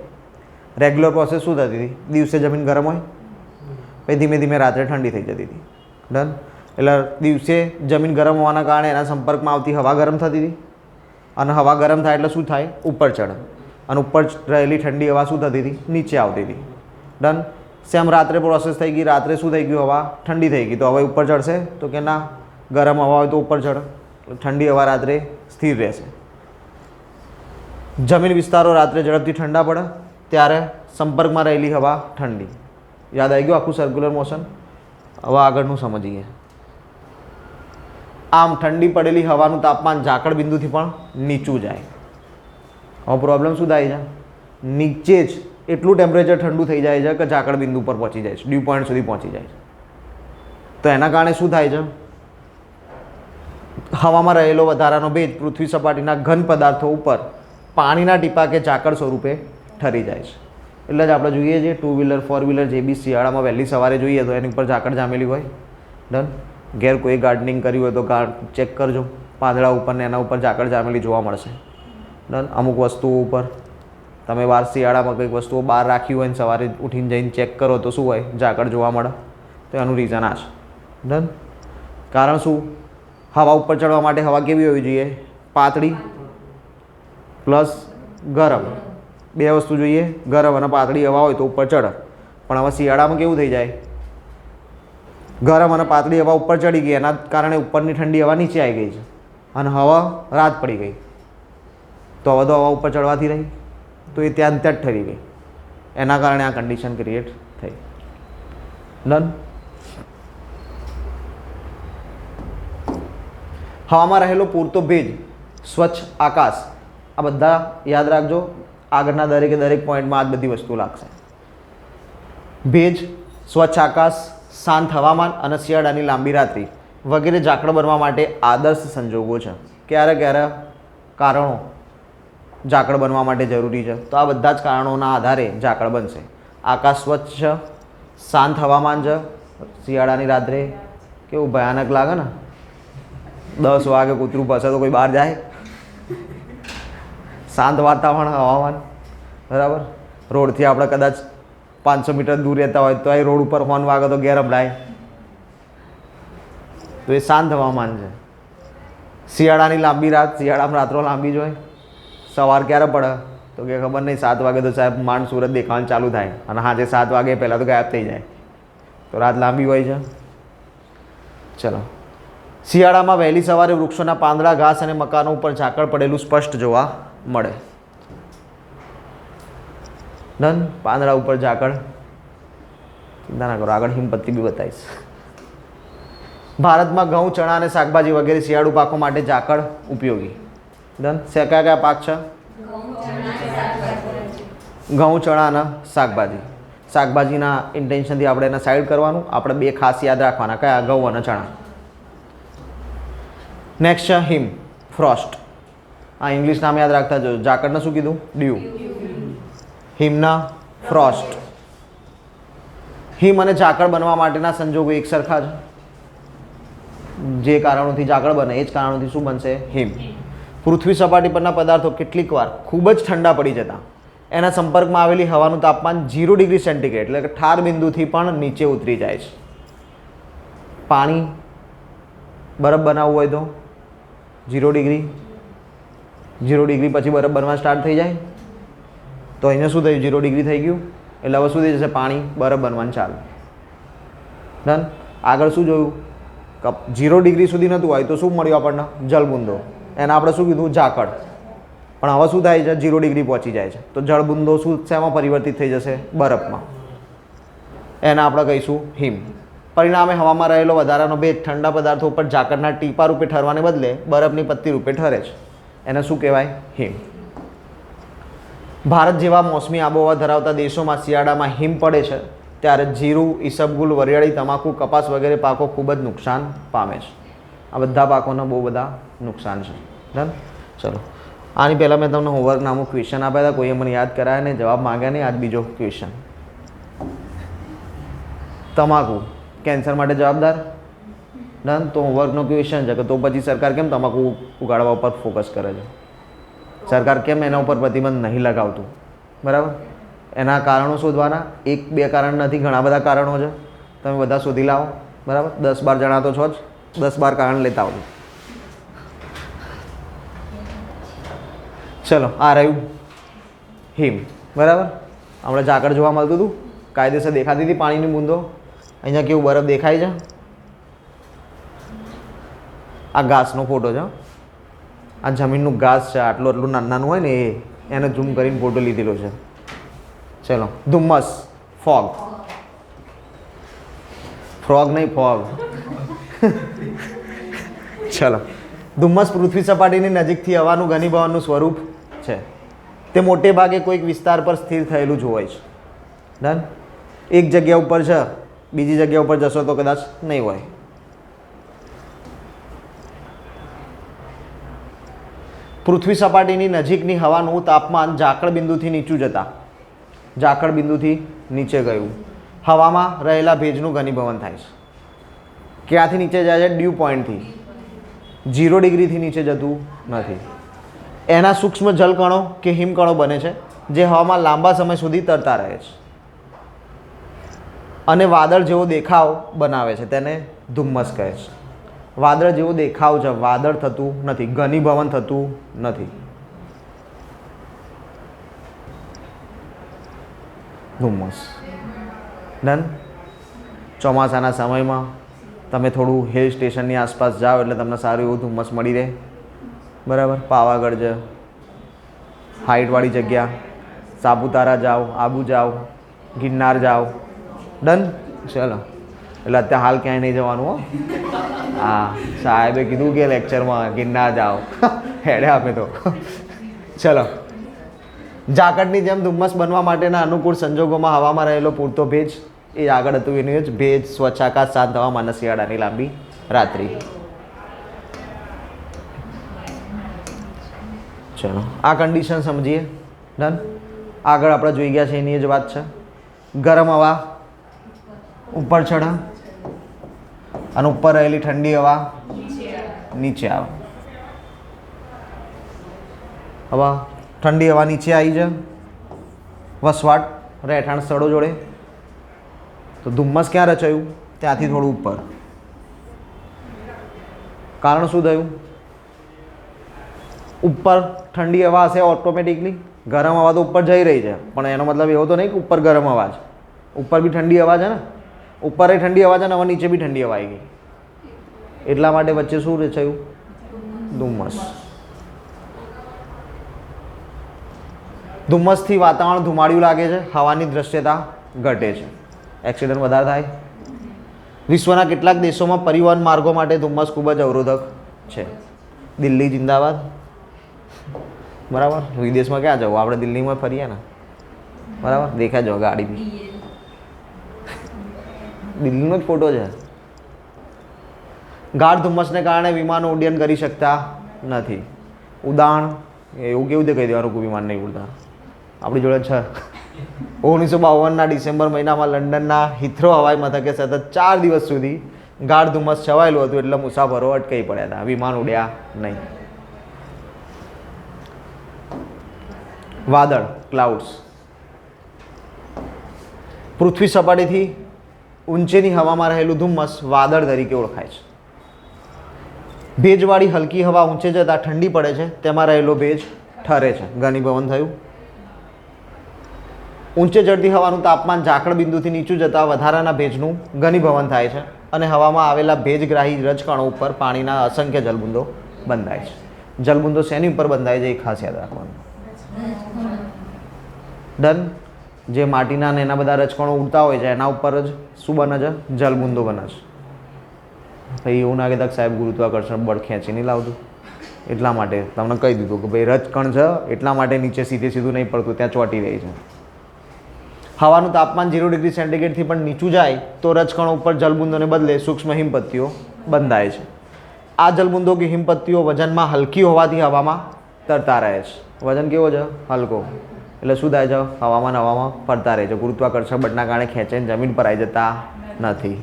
રેગ્યુલર પ્રોસેસ શું થતી હતી? દિવસે જમીન ગરમ હોય, પછી ધીમે ધીમે રાત્રે ઠંડી થઈ જતી હતી. ડન. એટલે દિવસે જમીન ગરમ હોવાના કારણે એના સંપર્કમાં આવતી હવા ગરમ થતી હતી, અને હવા ગરમ થાય એટલે શું થાય? ઉપર ચડે, અને ઉપર રહેલી ઠંડી હવા શું થતી હતી? નીચે આવતી હતી. ડન. સેમ રાત્રે પ્રોસેસ થઈ ગઈ. રાત્રે શું થઈ ગયું? હવા ઠંડી થઈ ગઈ. તો હવે ઉપર ચડશે? તો કે ના, ગરમ હવા હોય તો ઉપર ચડે. ઠંડી હવા રાત્રે સ્થિર રહેશે. જમીન વિસ્તારો રાત્રે ઝડપથી ઠંડા પડે ત્યારે સંપર્કમાં રહેલી હવા ઠંડી. યાદ આવી ગયું આખું સર્ક્યુલર મોશન? હવે આગળનું સમજીએ. આમ ઠંડી પડેલી હવાનું તાપમાન ઝાકળ બિંદુથી પણ નીચું જાય. હવે પ્રોબ્લેમ શું થાય છે? નીચે જ એટલું ટેમ્પરેચર ઠંડુ થઈ જાય છે કે ઝાકળ બિંદુ પર પહોંચી જાય છે, ડ્યુ પોઈન્ટ સુધી પહોંચી જાય છે. તો એના કારણે શું થાય છે? હવામાં રહેલો વધારાનો ભેજ પૃથ્વી સપાટીના ઘન પદાર્થો ઉપર પાણીના ટીપા કે ઝાકળ સ્વરૂપે ઠરી જાય છે. એટલે જ આપણે જોઈએ છીએ 2 વ્હીલર 4 વ્હીલર જે બી શિયાળામાં વહેલી સવારે જોઈએ તો એની ઉપર ઝાકળ જામેલી હોય. ડન. ઘેર કોઈ ગાર્ડનિંગ કર્યું હોય તો ચેક કરજો, પાંદડા ઉપર ને એના ઉપર ઝાકળ જામેલી જોવા મળશે. ડન. અમુક વસ્તુઓ ઉપર તમે બહાર શિયાળામાં કંઈક વસ્તુઓ બહાર રાખી હોય ને સવારે ઉઠીને જઈને ચેક કરો તો શું હોય? ઝાકળ જોવા મળે. તો એનું રીઝન આ છે. ડન. કારણ શું? હવા ઉપર ચડવા માટે હવા કેવી હોવી જોઈએ? પાતળી પ્લસ ગરમ. બે વસ્તુ જોઈએ. ગરમ અને પાતળી હવા હોય તો ઉપર ચડે. પણ હવે શિયાળામાં કેવું થઈ જાય? ગરમ અને પાતળી હવા ઉપર ચડી ગઈ, એના કારણે ઉપરની ઠંડી હવા નીચે આવી ગઈ છે, અને હવા રાત પડી ગઈ. તો હવે તો હવા ઉપર ચડવાથી રહી, તો એ ત્યાં જ ઠરી ગઈ. એના કારણે આ કન્ડિશન ક્રિએટ થઈ. ડન. હવામાં રહેલો પૂરતો ભેજ, સ્વચ્છ આકાશ, આ બધા યાદ રાખજો. આગળના દરેકે દરેક પોઈન્ટમાં આ બધી વસ્તુ લાગશે. ભેજ, સ્વચ્છ આકાશ, શાંત હવામાન અને શિયાળાની લાંબી રાત્રિ વગેરે ઝાકળ બનવા માટે આદર્શ સંજોગો છે. ક્યારે ક્યારે કારણો ઝાકળ બનવા માટે જરૂરી છે? તો આ બધા જ કારણોના આધારે ઝાકળ બનશે. આકાશ સ્વચ્છ છે, શાંત હવામાન છે. શિયાળાની રાત્રે કેવું ભયાનક લાગે ને, 10 વાગે કૂતરું ભસે તો કોઈ બહાર જાય? શાંત વાતાવરણ, હવામાન, બરાબર. રોડથી આપણે કદાચ 500 મીટર દૂર રહેતા હોય તો એ રોડ ઉપર હોર્ન વાગે તો ઘેર સંભળાય. તો એ શાંત હવામાન છે. શિયાળાની લાંબી રાત, શિયાળામાં રાત્રો લાંબી જ હોય. સવાર ક્યારે પડે? તો કે ખબર નહીં. 7 વાગે તો સાહેબ માંડ સુરત દેખાવાનું ચાલુ થાય, અને સાંજે 7 વાગે પહેલાં તો ગાયબ થઈ જાય. તો રાત લાંબી હોય છે. ચલો. શિયાળામાં વહેલી સવારે વૃક્ષોના પાંદડા, ઘાસ અને મકાનો ઉપર ઝાકળ પડેલું સ્પષ્ટ જોવા મળે. ડન. પાંદડા ઉપર ઝાકળ. ચિંતા ના કરો, આગળ હિમપત્તી બી બતાવીશ. ભારતમાં ઘઉં, ચણા અને શાકભાજી વગેરે શિયાળુ પાકો માટે ઝાકળ ઉપયોગી. ડન. કયા કયા પાક છે? ઘઉં, ચણા અને શાકભાજી. શાકભાજીના ઇન્ટેન્શનથી આપણે એને સાઈડ કરવાનું. આપણે બે ખાસ યાદ રાખવાના, કયા? ઘઉં અને ચણા. નેક્સ્ટ છે હિમ, ફ્રોસ્ટ. આ ઇંગ્લિશ નામ યાદ રાખતા જો. ઝાકળને શું કીધું? ડ્યુ. હિમના ફ્રોસ્ટ. હિમ અને ઝાકળ બનવા માટેના સંજોગો એક સરખા છે. જે કારણોથી ઝાકળ બને એ જ કારણોથી શું બનશે? હિમ. પૃથ્વી સપાટી પરના પદાર્થો કેટલીક વાર ખૂબ જ ઠંડા પડી જતા એના સંપર્કમાં આવેલી હવાનું તાપમાન 0 ડિગ્રી સેન્ટીગ્રેડ એટલે કે ઠાર બિંદુથી પણ નીચે ઉતરી જાય છે. પાણી બરફ બનાવવું હોય તો 0 ડિગ્રી, 0 ડિગ્રી પછી બરફ બનવા સ્ટાર્ટ થઈ જાય તો અહીંયા શું થયું? 0 ડિગ્રી થઈ ગયું એટલે હવે શું થઈ જશે? પાણી બરફ બનવાનું ચાલુ. ડન. આગળ શું જોયું? 0 ડિગ્રી સુધી નહોતું હોય તો શું મળ્યું આપણને? જળબુંદો. એને આપણે શું કીધું? ઝાકળ. પણ હવે શું થાય છે? 0 ડિગ્રી પહોંચી જાય છે તો જળબુંદો શું શેમાં પરિવર્તિત થઈ જશે? બરફમાં. એને આપણે કહીશું હિમ. પરિણામે હવામાં રહેલો વધારાનો ભેજ ઠંડા પદાર્થો ઉપર ઝાકળના ટીપા રૂપે ઠરવાને બદલે બરફની પત્તી રૂપે ઠરે છે. એને શું કહેવાય? હિમ. ભારત જેવા મોસમી આબોહવા ધરાવતા દેશોમાં શિયાળામાં હિમ પડે છે ત્યારે જીરું, ઈસબગુલ, વરિયાળી, તમાકુ, કપાસ વગેરે પાકો ખૂબ જ નુકસાન પામે છે. આ બધા પાકોને બહુ બધા નુકસાન છે. ડન. ચલો, આની પહેલાં મેં તમને હોમવર્ક નામનું ક્વેશ્ચન આપ્યા હતા. કોઈએ મને યાદ કરાયા નહીં, જવાબ માંગ્યા નહીં. આજ બીજો ક્વેશ્ચન. તમાકુ કેન્સર માટે જવાબદાર? ડન. તો હોમવર્કનો ક્વેશ્ચન છે કે તો પછી સરકાર કેમ તમાકુ ઉગાડવા ઉપર ફોકસ કરે છે? સરકાર કેમ એના ઉપર પ્રતિબંધ નહીં લગાવતું? બરાબર. એના કારણો શોધવાના. 1-2 કારણ નથી, ઘણા બધા કારણો છે. તમે બધા શોધી લાવો. બરાબર. 10-12 જણા તો છો જ. 10-12 કારણ લેતા આવજો. ચલો, આ રહ્યું હિમ. બરાબર. આપણે ઝાકળ જોવા મળતું હતું, કાયદેસર દેખાતી હતી પાણીની બૂંદો. અહીંયા કેવું બરફ દેખાય છે? આ ઘાસનો ફોટો છે. આ જમીનનું ઘાસ છે, આટલું આટલું નાનું હોય ને એને ઝૂમ કરીને ફોટો લીધેલો છે. ચલો, ધુમ્મસ, ફોગ. ફ્રોગ નહીં, ફોગ. ચલો, ધુમ્મસ પૃથ્વી સપાટીની નજીકથી હવાનું ઘનીભવનનું સ્વરૂપ છે. તે મોટે ભાગે કોઈક વિસ્તાર પર સ્થિર થયેલું જ હોય છે. ડન. એક જગ્યા ઉપર છે, બીજી જગ્યા ઉપર જશો તો કદાચ નહીં હોય. પૃથ્વી સપાટીની નજીકની હવાનું તાપમાન ઝાકળ બિંદુથી નીચું જતા ઝાકળ બિંદુથી નીચે ગયું હવામાં રહેલા ભેજનું ઘનીભવન થાય છે. ક્યાંથી નીચે જાય છે? ડ્યુ પોઈન્ટથી. 0 ડિગ્રીથી નીચે જતું નથી. એના સૂક્ષ્મ જલકણો કે હિમકણો બને છે જે હવામાં લાંબા સમય સુધી તરતા રહે છે અને વાદળ જેવો દેખાવ બનાવે છે. તેને ધુમ્મસ કહે છે. વાદળ જેવો દેખાવ છે, વાદળ થતું નથી, ઘનીભવન થતું નથી. ધુમ્મસ. ડન. ચોમાસાના સમયમાં તમે થોડું હિલ સ્ટેશનની આસપાસ જાઓ એટલે તમને સારું એવું ધુમ્મસ મળી રહે. બરાબર. પાવાગઢ છે, હાઇટવાળી જગ્યા, સાપુતારા જાઓ, આબુ જાઓ, ગિરનાર જાઓ. ડન. ચલો, એટલે અત્યારે હાલ ક્યાંય નહીં જવાનું હો. હા, સાહેબે કીધું કે લેક્ચરમાં ગિરનાર જાઓ. હેડે આપે તો. ચલો, ઝાકળની જેમ ધુમ્મસ બનવા માટેના અનુકૂળ સંજોગોમાં હવામાં રહેલો પૂરતો ભેજ, એ આગળ હતું એનું જ ભેજ, સ્વચ્છ આકાશ, શાંત હવામાન, શિયાળાની લાંબી રાત્રિ. ચલો, આ કન્ડિશન સમજીએ. ડન. આગળ આપણે જોઈ ગયા છે એની જ વાત છે. ગરમ હવા ઉપર ચડે અને ઉપર રહેલી ઠંડી હવા નીચે આવે. હવે ઠંડી હવા નીચે આવી જાય વસવાટ રહેઠાણ સ્થળો જોડે તો ધુમ્મસ ક્યાં રચાયું? ત્યાંથી થોડું ઉપર. કારણ શું થયું? ઉપર ઠંડી હવા હશે ઓટોમેટિકલી, ગરમ હવા તો ઉપર જઈ રહી છે પણ એનો મતલબ એવો તો નહીં કે ઉપર ગરમ હવા છે. ઉપર બી ઠંડી હવા છે ને, ઉપર ઠંડી હવા છે ને, હવે નીચે બી ઠંડી હવા આવી ગઈ. એટલા માટે વચ્ચે શું રચાયું? ધુમ્મસ. ધુમ્મસથી વાતાવરણ ધુમાડિયું લાગે છે, હવાની દૃશ્યતા ઘટે છે, એક્સિડન્ટ વધારે થાય. વિશ્વના કેટલાક દેશોમાં પરિવહન માર્ગો માટે ધુમ્મસ ખૂબ જ અવરોધક છે? દિલ્હી જિંદાબાદ. બરાબર. વિદેશમાં ક્યાં જવું, આપણે દિલ્હીમાં ફરીએ ને. બરાબર, દેખાય જો ગાડી બી દિલ્હીનો જ ફોટો છે. ગાઢ ધુમ્મસને કારણે વિમાનો ઉડ્ડયન કરી શકતા નથી. ઉદાહરણ એવું કેવું તે કહી દેવાનું કોઈ વિમાન નહીં ઉડતા, આપણી જોડે છે. 1952ના ડિસેમ્બર મહિનામાં લંડનના હિથ્રો હવાઈ મથકે સતત 4 દિવસ સુધી ગાઢ ધુમ્મસ છવાયેલું હતું, એટલે મુસાફરો અટકાઈ પડ્યા હતા, વિમાન ઉડ્યા નહીં. વાદળ, ક્લાઉડ્સ. પૃથ્વી સપાટીથી ઊંચેની હવામાં રહેલું ધુમ્મસ વાદળ તરીકે ઓળખાય છે. ભેજવાળી હલકી હવા ઊંચે જતાં ઠંડી પડે છે, તેમાં રહેલો ભેજ ઠરે છે, ઘનીભવન થયું. ઊંચે ચડતી હવાનું તાપમાન ઝાકળ બિંદુથી નીચું જતાં વધારાના ભેજનું ઘનીભવન થાય છે અને હવામાં આવેલા ભેજગ્રાહી રજકણો ઉપર પાણીના અસંખ્ય જલબુંદો બંધાય છે. જલબુંદો શેની ઉપર બંધાય છે એ ખાસ યાદ રાખવાનું. ડન. જે માટીના ને એના બધા રજકણો ઉડતા હોય છે એના ઉપર જ શું બને છે? જલબુંદો બને છે. ભાઈ એવું ના કહેતા સાહેબ ગુરુત્વાકર્ષણ બળ ખેંચી નહીં લાવતું, એટલા માટે તમને કહી દીધું કે ભાઈ રજકણ છે એટલા માટે નીચે સીધું નહીં પડતું, ત્યાં ચોંટી રહી છે. હવાનું તાપમાન 0 ડિગ્રી સેન્ટીગ્રેડથી પણ નીચું જાય તો રજકણો ઉપર જલબુંદોને બદલે સૂક્ષ્મ હિમપત્તીઓ બંધાય છે. આ જલબુંદો કે હિમપત્તીઓ વજનમાં હલકી હોવાથી હવામાં તરતા રહે છે. વજન કેવો છે? હલકો. એટલે શું થાય છે? હવામાં ફરતા રહે છે. ગુરુત્વાકર્ષણ બળના કારણે ખેંચાઈને જમીન પર આવી જતા નથી.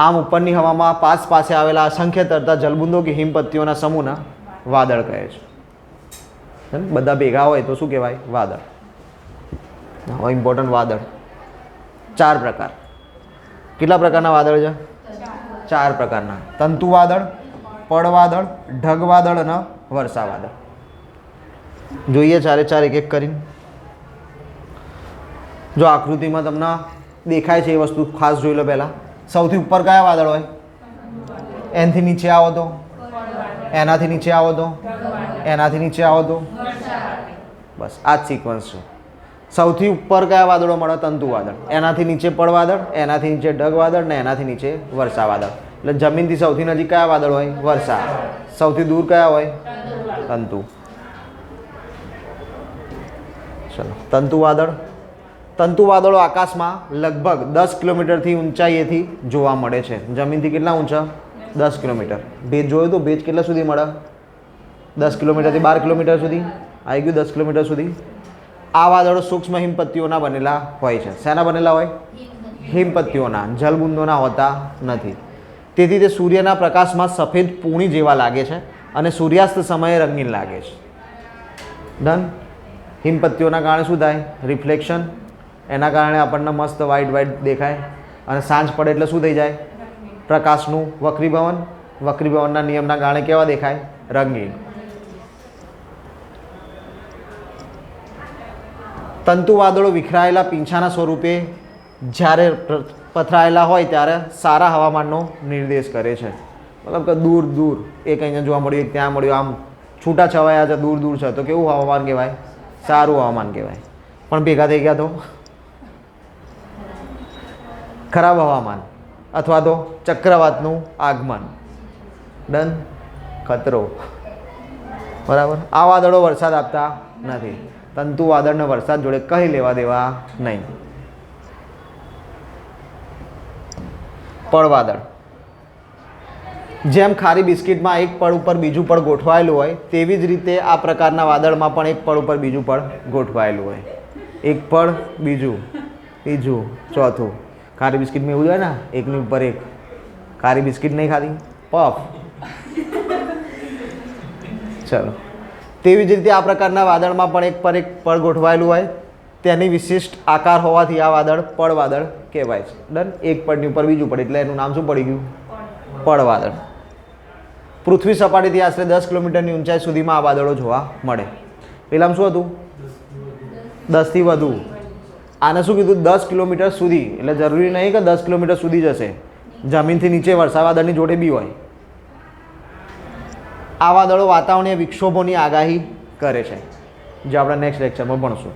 આમ ઉપરની હવામાં પાસે આવેલા અસંખ્ય તરતા જલબુંદો કે હિમપત્તીઓના સમૂહના વાદળ કહે છે. બધા ભેગા હોય તો શું કહેવાય? વાદળ. હવે ઇમ્પોર્ટન્ટ વાદળ 4 પ્રકાર. કેટલા પ્રકારના વાદળ છે? 4 પ્રકારના. તંતુ વાદળ, પડ વાદળ, ઢગ વાદળ અને વર્ષા વાદળ. જોઈએ 4 એક કરીને. જો આકૃતિમાં તમને દેખાય છે એ વસ્તુ ખાસ જોઈ લો. પહેલાં સૌથી ઉપર કયા વાદળ હોય? એનાથી નીચે આવો તો, એનાથી નીચે આવો તો, એનાથી નીચે આવો તો, બસ આ જ સિક્વન્સ છે. સૌથી ઉપર કયા વાદળો મળે? તંતુ વાદળ. એનાથી નીચે પડ વાદળ, એનાથી નીચે ઢગ વાદળ ને એનાથી નીચે વર્ષા વાદળ. એટલે જમીનથી સૌથી નજીક કયા વાદળ હોય? વર્ષા. સૌથી દૂર કયા હોય? તંતુ. ચલો, તંતુ વાદળ. તંતુ વાદળો આકાશમાં લગભગ 10 કિલોમીટરથી ઊંચાઈએથી જોવા મળે છે. જમીનથી કેટલા ઊંચા? 10 કિલોમીટર. ભેજ જોયું તો ભેજ કેટલા સુધી મળે? 10 કિલોમીટરથી 12 કિલોમીટર સુધી આવી ગયું. 10 કિલોમીટર સુધી. આ વાદળો સૂક્ષ્મ હિમપત્તીઓના બનેલા હોય છે. શેના બનેલા હોય? હિમપત્તીઓના. જલબુંદોના હોતા નથી. તેથી તે સૂર્યના પ્રકાશમાં સફેદ પૂણી જેવા લાગે છે અને સૂર્યાસ્ત સમયે રંગીન લાગે છે. ડન. હિમપત્તીઓના કારણે શું થાય? રિફ્લેક્શન. એના કારણે આપણને મસ્ત વ્હાઇટ દેખાય અને સાંજ પડે એટલે શું થઈ જાય? પ્રકાશનું વક્રીભવન. વક્રીભવનના નિયમના કારણે કેવા દેખાય? રંગીન. તંતુ વાદળો વિખરાયેલા પીંછાના સ્વરૂપે જ્યારે પથરાયેલા હોય ત્યારે સારા હવામાનનો નિર્દેશ કરે છે. મતલબ કે દૂર દૂર એક અહીંયા જોવા મળ્યું, એક ત્યાં મળ્યું, આમ છૂટા છવાયા છે, દૂર દૂર છે, તો કેવું હવામાન કહેવાય? સારું હવામાન કહેવાય. પણ ભેગા થઈ ગયા તો ખરાબ હવામાન અથવા તો ચક્રવાતનું આગમન. ડન. ખતરો. બરાબર. આ વાદળો વરસાદ આપતા નથી. તંતુ વાદળને વરસાદ જોડે કહી લેવા દેવા નહીં. પડ વાદળ. જેમ ખારી બિસ્કિટમાં એક પડ ઉપર બીજું પડ ગોઠવાયેલું હોય તેવી જ રીતે આ પ્રકારના વાદળમાં પણ એક પડ ઉપર બીજું પડ ગોઠવાયેલું હોય. એક પડ, બીજું, ત્રીજું, ચોથું. ખારી બિસ્કિટમાં એવું જ હોય ને, એકની ઉપર એક. ખારી બિસ્કિટ નહીં ખાધી? પફ. ચલો. તેવી જ રીતે આ પ્રકારના વાદળમાં પણ એક પર એક પડ ગોઠવાયેલું હોય. તેની વિશિષ્ટ આકાર હોવાથી આ વાદળ પડ વાદળ કહેવાય છે. ડન. એક પડની ઉપર બીજું પડ એટલે એનું નામ શું પડી ગયું? પડ વાદળ. પૃથ્વી સપાટીથી આશરે 10 કિલોમીટરની ઊંચાઈ સુધીમાં આ વાદળો જોવા મળે. પેલામાં શું હતું? 10 થી વધુ. આને શું કીધું? 10 કિલોમીટર સુધી. એટલે જરૂરી નહીં કે 10 કિલોમીટર સુધી જશે. જમીનથી નીચે વર્ષા વાદળની જોડે બી હોય. આ વાદળો વાતાવરણીય વિક્ષોભોની આગાહી કરે છે, જે આપણે નેક્સ્ટ લેક્ચરમાં ભણશું.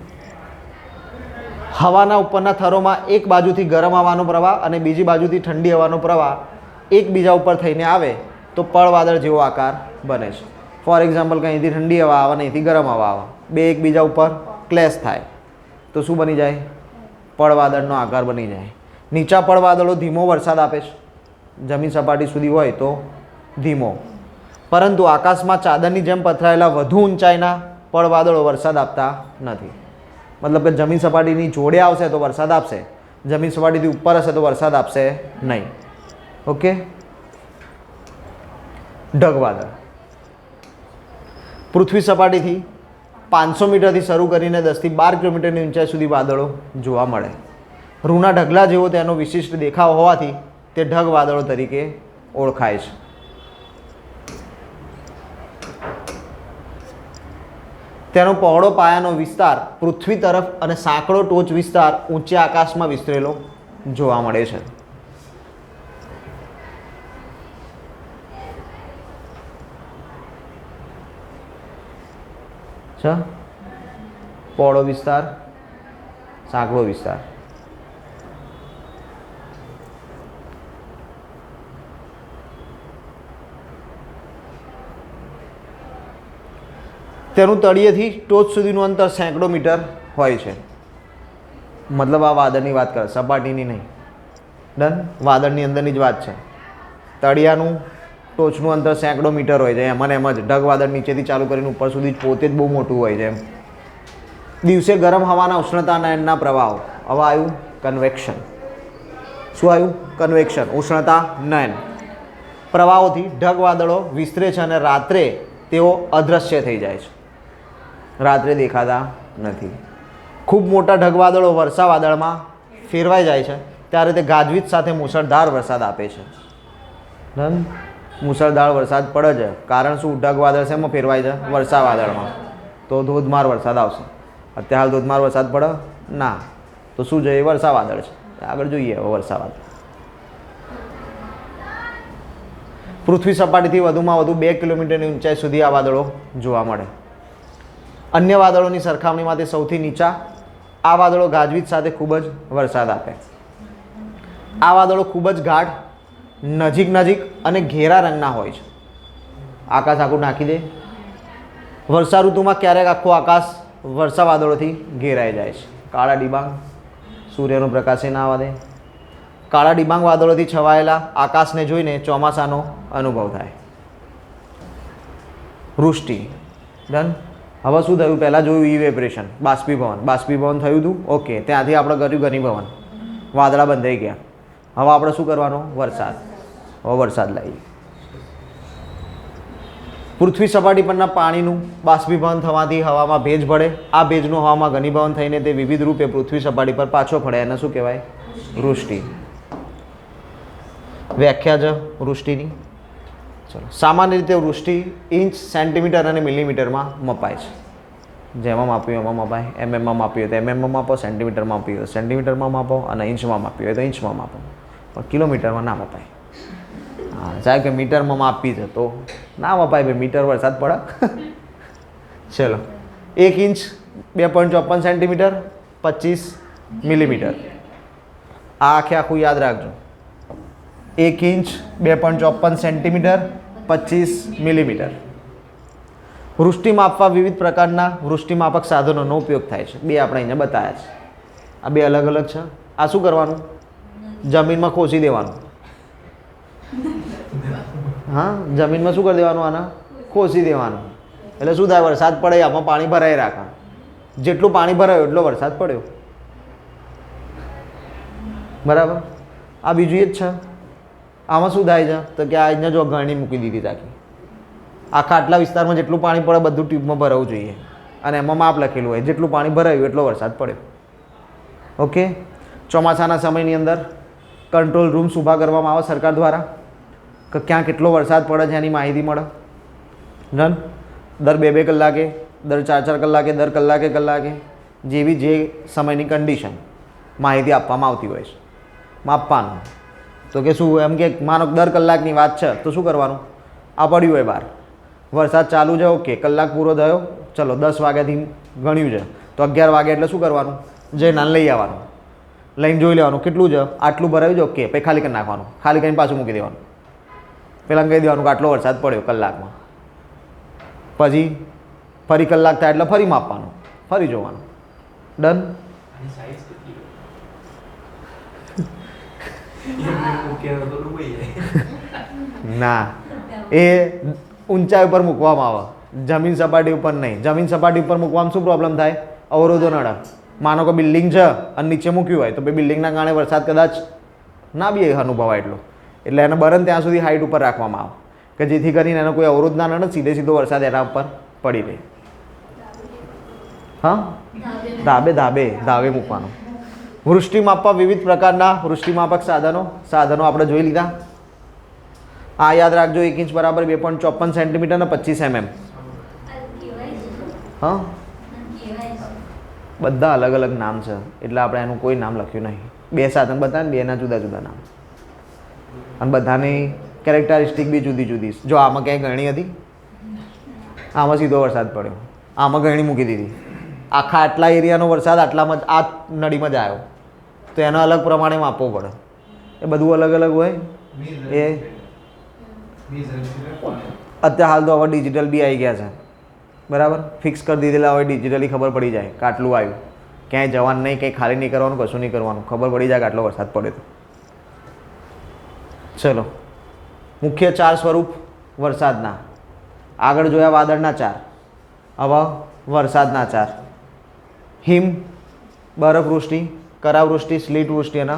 હવાના ઉપરના થરોમાં એક બાજુથી ગરમ હવાનો પ્રવાહ અને બીજી બાજુથી ઠંડી હવાનો પ્રવાહ એકબીજા ઉપર થઈને આવે તો પળવાદળ જેવો આકાર બને છે. ફોર એક્ઝામ્પલ કે અહીંથી ઠંડી હવા આવે અને અહીંથી ગરમ હવા આવે, બે એકબીજા ઉપર ક્લેશ થાય તો શું બની જાય? પળવાદળનો આકાર બની જાય. નીચા પળવાદળો ધીમો વરસાદ આપે છે, જમીન સપાટી સુધી હોય તો ધીમો, પરંતુ આકાશમાં ચાદરની જેમ પથરાયેલા વધુ ઊંચાઈના પળવાદળો વરસાદ આપતા નથી. મતલબ કે જમીન સપાટીની જોડે આવશે તો વરસાદ આપશે, જમીન સપાટીથી ઉપર હશે તો વરસાદ આપશે નહીં. ઓકે. ઢગવાદળ પૃથ્વી સપાટીથી 500 મીટરથી શરૂ કરીને 10 થી 12 કિલોમીટરની ઊંચાઈ સુધી વાદળો જોવા મળે. રૂના ઢગલા જેવો તેનો વિશિષ્ટ દેખાવ હોવાથી તે ઢગ વાદળો તરીકે ઓળખાય છે. તેનો પહોળો પાયાનો વિસ્તાર પૃથ્વી તરફ અને સાંકડો ટોચ વિસ્તાર ઊંચે આકાશમાં વિસ્તરેલો જોવા મળે છે. પહોળો વિસ્તાર, સાંકડો વિસ્તાર. તેનું તળિયેથી ટોચ સુધીનું અંતર સેંકડો મીટર હોય છે. મતલબ આ વાદળની વાત કરે, સપાટીની નહીં. ડન. વાદળની અંદરની જ વાત છે. તળિયાનું ટોચનું અંતર સેંકડો મીટર હોય છે. એમાં એમ જ ઢગ વાદળ નીચેથી ચાલુ કરીને ઉપર સુધી પોતે જ બહુ મોટું હોય છે. એમ દિવસે ગરમ હવાના ઉષ્ણતાનયનના પ્રવાહો. હવે આવ્યું કન્વેક્શન. શું આવ્યું? કન્વેક્શન. ઉષ્ણતાનયન પ્રવાહોથી ઢગ વાદળો વિસ્તરે છે અને રાત્રે તેઓ અદૃશ્ય થઈ જાય છે, રાત્રે દેખાતા નથી. ખૂબ મોટા ઢગવાદળો વર્ષા વાદળમાં ફેરવાઈ જાય છે ત્યારે તે ગાજવીજ સાથે મુશળધાર વરસાદ આપે છે. મુશળધાર વરસાદ પડે છે. કારણ શું? ઢગવાદળ શેમાં ફેરવાય છે? વર્ષા વાદળમાં. તો ધોધમાર વરસાદ આવશે. અત્યારે હાલ ધોધમાર વરસાદ પડે ના, તો શું છે? એ વર્ષા વાદળ છે. આગળ જોઈએ હવે વર્ષા વાદળ. પૃથ્વી સપાટીથી વધુમાં વધુ 2 કિલોમીટરની ઊંચાઈ સુધી આ વાદળો જોવા મળે. અન્ય વાદળોની સરખામણીમાં તે સૌથી નીચા. આ વાદળો ગાજવીજ સાથે ખૂબ જ વરસાદ આપે. આ વાદળો ખૂબ જ ગાઢ, નજીક અને ઘેરા રંગના હોય છે. આકાશ આખું નાખી દે. વર્ષા ઋતુમાં ક્યારેક આખું આકાશ વર્ષા વાદળોથી ઘેરાઈ જાય છે. કાળા ડિબાંગ, સૂર્યનો પ્રકાશ ના આવવા દે. કાળા ડિબાંગ વાદળોથી છવાયેલા આકાશને જોઈને ચોમાસાનો અનુભવ થાય. વૃષ્ટિ. ડન. હવે શું થયું? પહેલાં જોયું ઇવેપરેશન, બાષ્પીભવન. બાષ્પીભવન થયું હતું. ઓકે. ત્યાંથી આપણે કર્યું ઘનીભવન, વાદળા બંધાઈ ગયા. હવે આપણે શું કરવાનું? વરસાદ. હવે વરસાદ લાવીએ. પૃથ્વી સપાટી પરના પાણીનું બાષ્પીભવન થવાથી હવામાં ભેજ ભળે. આ ભેજનું હવામાં ઘનીભવન થઈને તે વિવિધ રૂપે પૃથ્વી સપાટી પર પાછો પડે. એને શું કહેવાય? વૃષ્ટિ. વ્યાખ્યા છે વૃષ્ટિની. ચલો. સામાન્ય રીતે વૃષ્ટિ ઇંચ, સેન્ટીમીટર અને મિલીમીટરમાં મપાય છે. જેમાં માપ્યું એમાં મપાય. એમએમમાં માપ્યું હોય તો એમએમમાં માપો, સેન્ટીમીટરમાં માપ્યું હોય તો સેન્ટીમીટરમાં માપો અને ઇંચમાં માપ્યું હોય તો ઇંચમાં માપો, પણ કિલોમીટરમાં ના મપાય. હા, સાહેબ કે મીટરમાં માપી છે તો ના મપાય ભાઈ, મીટર વરસાદ પડે. ચલો. 1 ઇંચ 2.54 સેન્ટીમીટર 25 મિલીમીટર. આ આખું યાદ રાખજો. 1 ઇંચ 2.54 સેન્ટીમીટર 25 મિલીમીટર. વૃષ્ટિ માપવા વિવિધ પ્રકારના વૃષ્ટિમાપક સાધનોનો ઉપયોગ થાય છે. બે આપણે અહીંયા બતાવ્યા છે. આ બે અલગ અલગ છે. આ શું કરવાનું? જમીનમાં ખોસી દેવાનું. હા, જમીનમાં શું કરી દેવાનું? આના ખોસી દેવાનું. એટલે શું થાય? વરસાદ પડે, આમાં પાણી ભરાઈ રાખે. જેટલું પાણી ભરાયું એટલો વરસાદ પડ્યો. બરાબર. આ બીજું એ જ છે. આમાં શું થાય છે તો કે આ અહીંયા જો ગરણી મૂકી દીધી રાખી. આખા આટલા વિસ્તારમાં જેટલું પાણી પડે બધું ટ્યુબમાં ભરાવવું જોઈએ અને એમાં માપ લખેલું હોય. જેટલું પાણી ભરાયું એટલો વરસાદ પડ્યો. ઓકે. ચોમાસાના સમયની અંદર કંટ્રોલ રૂમ્સ ઊભા કરવામાં આવે સરકાર દ્વારા કે ક્યાં કેટલો વરસાદ પડે છે એની માહિતી મળે. ડન. દર 2-2 કલાકે, દર 4-4 કલાકે, દર કલાકે જેવી જે સમયની કન્ડિશન માહિતી આપવામાં આવતી હોય છે. માપવાનું તો કે શું? એમ કે માનો દર કલાકની વાત છે તો શું કરવાનું? આ પડ્યું હોય બહાર, વરસાદ ચાલુ છે. ઓકે. કલાક પૂરો થયો, ચલો 10 વાગ્યાથી ગણ્યું છે તો 11 વાગે એટલે શું કરવાનું? જે નાન લઈ આવવાનું, લઈને જોઈ લેવાનું કેટલું છે, આટલું ભરાયું છે ઓકે, પછી ખાલી કરી નાખવાનું, ખાલી કરીને પાછું મૂકી દેવાનું, પહેલાં કહી દેવાનું કે આટલો વરસાદ પડ્યો કલાકમાં, પછી ફરી કલાક થાય એટલે ફરી માપવાનું, ફરી જોવાનું. ડન. ના, એ ઊંચાઈ ઉપર મૂકવામાં આવે, જમીન સપાટી ઉપર નહીં. જમીન સપાટી ઉપર મૂકવામાં શું પ્રોબ્લેમ થાય? અવરોધો નડે. માનો કે બિલ્ડિંગ છે અને નીચે મૂક્યું હોય તો ભાઈ બિલ્ડિંગના કારણે વરસાદ કદાચ ના બી અનુભવાય એટલો, એટલે એને બને ત્યાં સુધી હાઈટ ઉપર રાખવામાં આવે કે જેથી કરીને એનો કોઈ અવરોધ ના નડે, સીધે સીધો વરસાદ એના ઉપર પડી રહે. હા, ધાબે મૂકવાનું. વૃષ્ટિ માપવા વિવિધ પ્રકારના વૃષ્ટિમાપક સાધનો આપણે જોઈ લીધા. આ યાદ રાખજો, 1 ઇંચ બરાબર 2.54 સેન્ટીમીટર ને 25 mm. હા, બધા અલગ અલગ નામ છે એટલે આપણે એનું કોઈ નામ લખ્યું નહીં. 2 સાધન બતાવે, બેના જુદા જુદા નામ અને બધાની કેરેક્ટરિસ્ટિક બી જુદી જુદી. જો આમાં ક્યાંય ગરણી હતી, આમાં સીધો વરસાદ પડ્યો, આમાં ગરણી મૂકી દીધી, આખા આટલા એરિયાનો વરસાદ આટલામાં આ નળીમાં જ આવ્યો, તો એનો અલગ પ્રમાણે માપવો પડે. એ બધું અલગ અલગ હોય. એ અત્યારે હાલ તો હવે ડિજિટલ બી આવી ગયા છે, બરાબર, ફિક્સ કરી દીધેલા હોય, ડિજિટલી ખબર પડી જાય કે આટલું આવ્યું, ક્યાંય જવાનું નહીં, કંઈ ખાલી નહીં કરવાનું, કશું નહીં કરવાનું, ખબર પડી જાય કે આટલો વરસાદ પડે તો. ચલો, મુખ્ય 4 સ્વરૂપ વરસાદના. આગળ જોયા વાદળના 4, હવે વરસાદના 4: હિમ, બરફવૃષ્ટિ, કરાવવૃષ્ટિ, સ્લીટ વૃષ્ટિ અને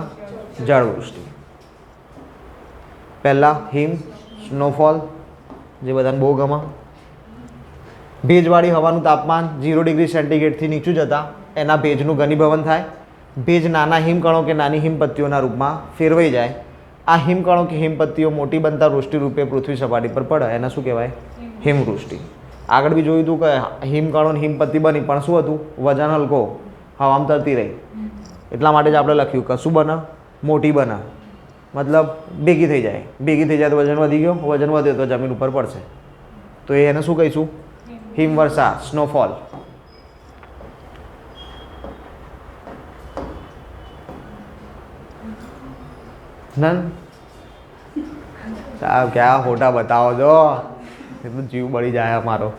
જળવૃષ્ટિ. પહેલાં હિમ, સ્નોફોલ, જે બધાને બહુ ગમે. ભેજવાળી હવાનું તાપમાન 0 ડિગ્રી સેન્ટીગ્રેડથી નીચું જતાં એના ભેજનું ઘનીભવન થાય. ભેજ નાના હિમકણો કે નાની હિમપત્તીઓના રૂપમાં ફેરવાઈ જાય. આ હિમકણો કે હિમપત્તીઓ મોટી બનતા વૃષ્ટિ રૂપે પૃથ્વી સપાટી પર પડે એને શું કહેવાય? હિમવૃષ્ટિ. આગળ બી જોયું હતું કે હિમકણો હિમપત્તી બની, પણ શું હતું? વજન હલકો, હવામાં તરતી રહી. એટલા માટે જ આપણે લખ્યું કે શું બને? મોટી બને, મતલબ ભેગી થઈ જાય. ભેગી થઈ જાય તો વજન વધી ગયો, વજન વધ્યો તો જમીન ઉપર પડશે, તો એને શું કહીશું? હિમવર્ષા, સ્નોફોલ. નન ક્યાં ફોટા બતાવો છો, એટલું જીવ બળી જાય અમારો.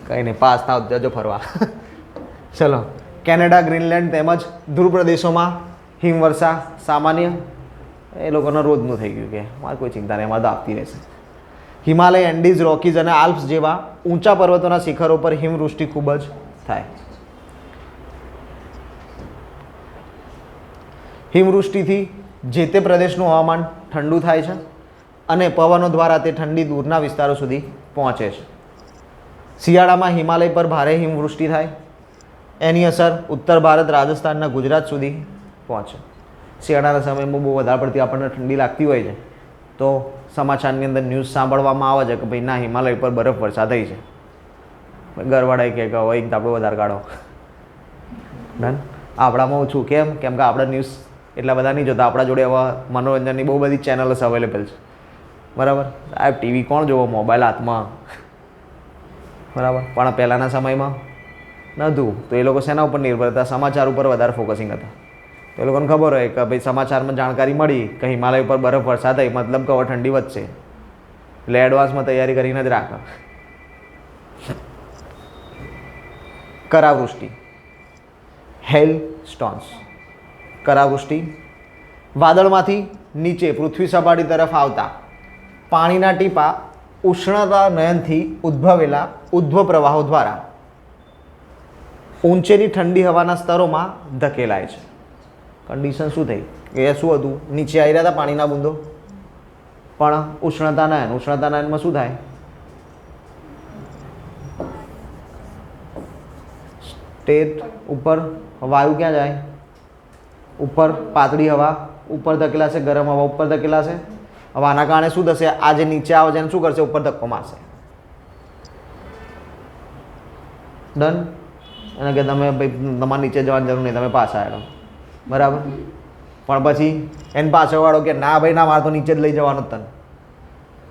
કંઈ નહીં, પાસ થાવ જજો ફરવા. ચલો, કેનેડા, ગ્રીનલેન્ડ તેમજ ધ્રુવ પ્રદેશોમાં હિમવર્ષા સામાન્ય. એ લોકોને રોજનું થઈ ગયું કે મારે કોઈ ચિંતા નહીં, એમાં તો આપતી રહેશે. હિમાલય, એન્ડીઝ, રોકીઝ અને આલ્પ્સ જેવા ઊંચા પર્વતોના શિખરો પર હિમવૃષ્ટિ ખૂબ જ થાય. હિમવૃષ્ટિથી જે તે પ્રદેશનું હવામાન ઠંડુ થાય છે અને પવનો દ્વારા તે ઠંડી દૂરના વિસ્તારો સુધી પહોંચે છે. શિયાળામાં હિમાલય પર ભારે હિમવૃષ્ટિ થાય, એની અસર ઉત્તર ભારત, રાજસ્થાનના ગુજરાત સુધી પહોંચે. શિયાળાના સમયમાં બહુ વધારે પડતી આપણને ઠંડી લાગતી હોય છે, તો સમાચારની અંદર ન્યૂઝ સાંભળવામાં આવે છે કે ભાઈ ના, હિમાલય પર બરફ વર્ષા થઈ છે. ગરવાડાઈ કે હવે એક ધાબળો વધારે કાઢો. ડન. આપણામાં ઓછું કેમ? કેમ કે આપણે ન્યૂઝ એટલા બધા નહીં જોતા. આપણા જોડે હવે મનોરંજનની બહુ બધી ચેનલ્સ અવેલેબલ છે, બરાબર. આ ટીવી કોણ જોવો? મોબાઈલ હાથમાં, બરાબર. પણ પહેલાંના સમયમાં નહોતું, તો એ લોકો શેના ઉપર નિર્ભર હતા? સમાચાર ઉપર વધારે ફોકસિંગ હતા. તો એ લોકોને ખબર હોય કે ભાઈ સમાચારમાં જાણકારી મળી કે હિમાલય ઉપર બરફ વર્ષા થઈ, મતલબ કે હવે ઠંડી વધશે, એટલે એડવાન્સમાં તૈયારી કરીને જ રાખે. કરાવવૃષ્ટિ, હેલ સ્ટોન્સ. કરાવવૃષ્ટિ વાદળમાંથી નીચે પૃથ્વી સપાટી તરફ આવતા પાણીના ટીપા ઉષ્ણતા નયનથી ઉદ્ભવેલા ઉદ્ભવ પ્રવાહો દ્વારા ઊંચેની ઠંડી હવાના સ્તરોમાં ધકેલાય છે. કન્ડિશન શું થઈ? એ શું હતું? નીચે આવી રહ્યા હતા પાણીના બુંદો, પણ ઉષ્ણતા નયન, ઉષ્ણતા નયનમાં શું થાય? સ્ટેટ ઉપર વાયુ ક્યાં જાય? ઉપર. પાતળી હવા ઉપર ધકેલાશે, ગરમ હવા ઉપર ધકેલાશે. હવે આના કારણે શું થશે? આ જે નીચે આવે છે એને શું કરશે? ઉપર ધક્કો મારશે. ડન. એને કે તમે ભાઈ તમારે નીચે જવાની જરૂર નહીં, તમે પાછા આવ્યો, બરાબર. પણ પછી એને પાછળવાળો કે ના ભાઈ ના, મારે તો નીચે જ લઈ જવાનો તને.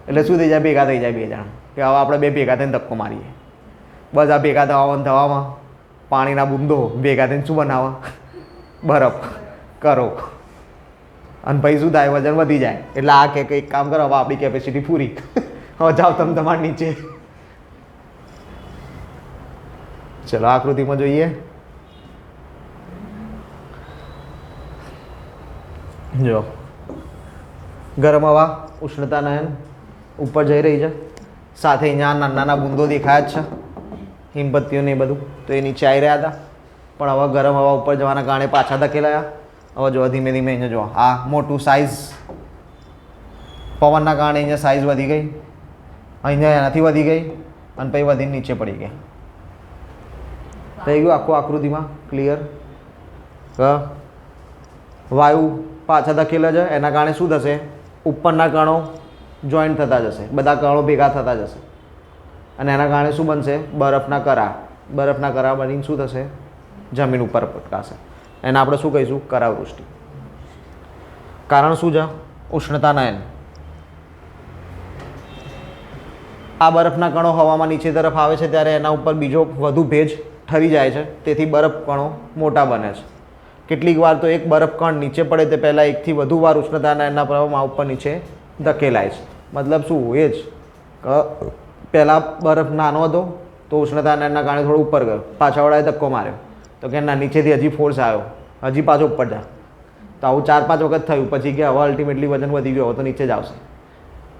એટલે શું થઈ જાય? ભેગા થઈ જાય બે જણા કે હવે આપણે બે ભેગા થઈને ધક્કો મારીએ. બસ આ ભેગા થવામાં પાણીના બુંદો ભેગા થઈને શું બનાવે? બરફ કરો અને પછી શું થાય વજન વધી જાય એટલે આ કે કંઈક કામ કરો હવે આપણી કેપેસિટી પૂરી હવે જાઓ તમે તમારા નીચે ચલો આકૃતિમાં જોઈએ જો ગરમ હવા ઉષ્ણતાનયન ઉપર જઈ રહી છે સાથે અહીંયા નાના નાના બૂંદો દેખાય જ છે હિમપત્તીઓ ને એ બધું તો એ નીચે આવી રહ્યા હતા પણ હવે ગરમ હવા ઉપર જવાના કારણે પાછા ધકેલાયા હવે જો ધીમે ધીમે અહીંયા જો આ મોટું સાઇઝ પવનના કારણે અહીંયા સાઇઝ વધી ગઈ અહીંયા એનાથી વધી ગઈ અને પછી વધીને નીચે પડી ગઈ થઈ ગયું આખું આકૃતિમાં ક્લિયર વાયુ પાછા ધકેલે છે એના કારણે શું થશે ઉપરના કણો જોઈન્ટ થતા જશે બધા કણો ભેગા થતા જશે અને એના કારણે શું બનશે બરફના કરા બનીને શું થશે જમીન ઉપર પટકાશે એને આપણે શું કહીશું કરાવૃષ્ટિ કારણ શું છે ઉષ્ણતાનયન આ બરફના કણો હવામાં નીચે તરફ આવે છે ત્યારે એના ઉપર બીજો વધુ ભેજ ઠરી જાય છે તેથી બરફ કણો મોટા બને છે કેટલીક વાર તો એક બરફ કણ નીચે પડે તે પહેલાં એકથી વધુ વાર ઉષ્ણતાનયનના પ્રભાવમાં ઉપર નીચે ધકેલાય છે મતલબ શું એ જ પહેલાં બરફ નાનો હતો તો ઉષ્ણતાનયનના કારણે થોડો ઉપર ગયો પાછળવાળાએ ધક્કો માર્યો તો કે ના નીચેથી હજી ફોર્સ આવ્યો હજી પાછો ઉપર જા તો આવું 4-5 વખત થયું પછી કે હવે અલ્ટિમેટલી વજન વધી ગયો તો નીચે જ આવશે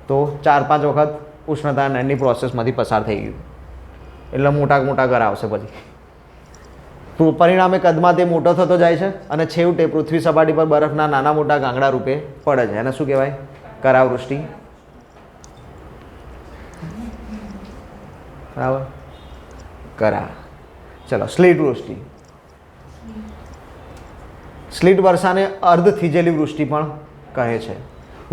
તો 4-5 વખત ઉષ્ણતાનયનની પ્રોસેસમાંથી પસાર થઈ ગયું એટલે મોટા ઘર આવશે પછી પરિણામે કદમાં તે મોટો થતો જાય છે અને છેવટે પૃથ્વી સપાટી પર બરફના નાના મોટા ગાંગડા રૂપે પડે છે એને શું કહેવાય કરાવૃષ્ટિ બરાબર કરા ચલો સ્લીટ વૃષ્ટિ સ્લીટ વર્ષાને અર્ધ થીજેલી વૃષ્ટિ પણ કહે છે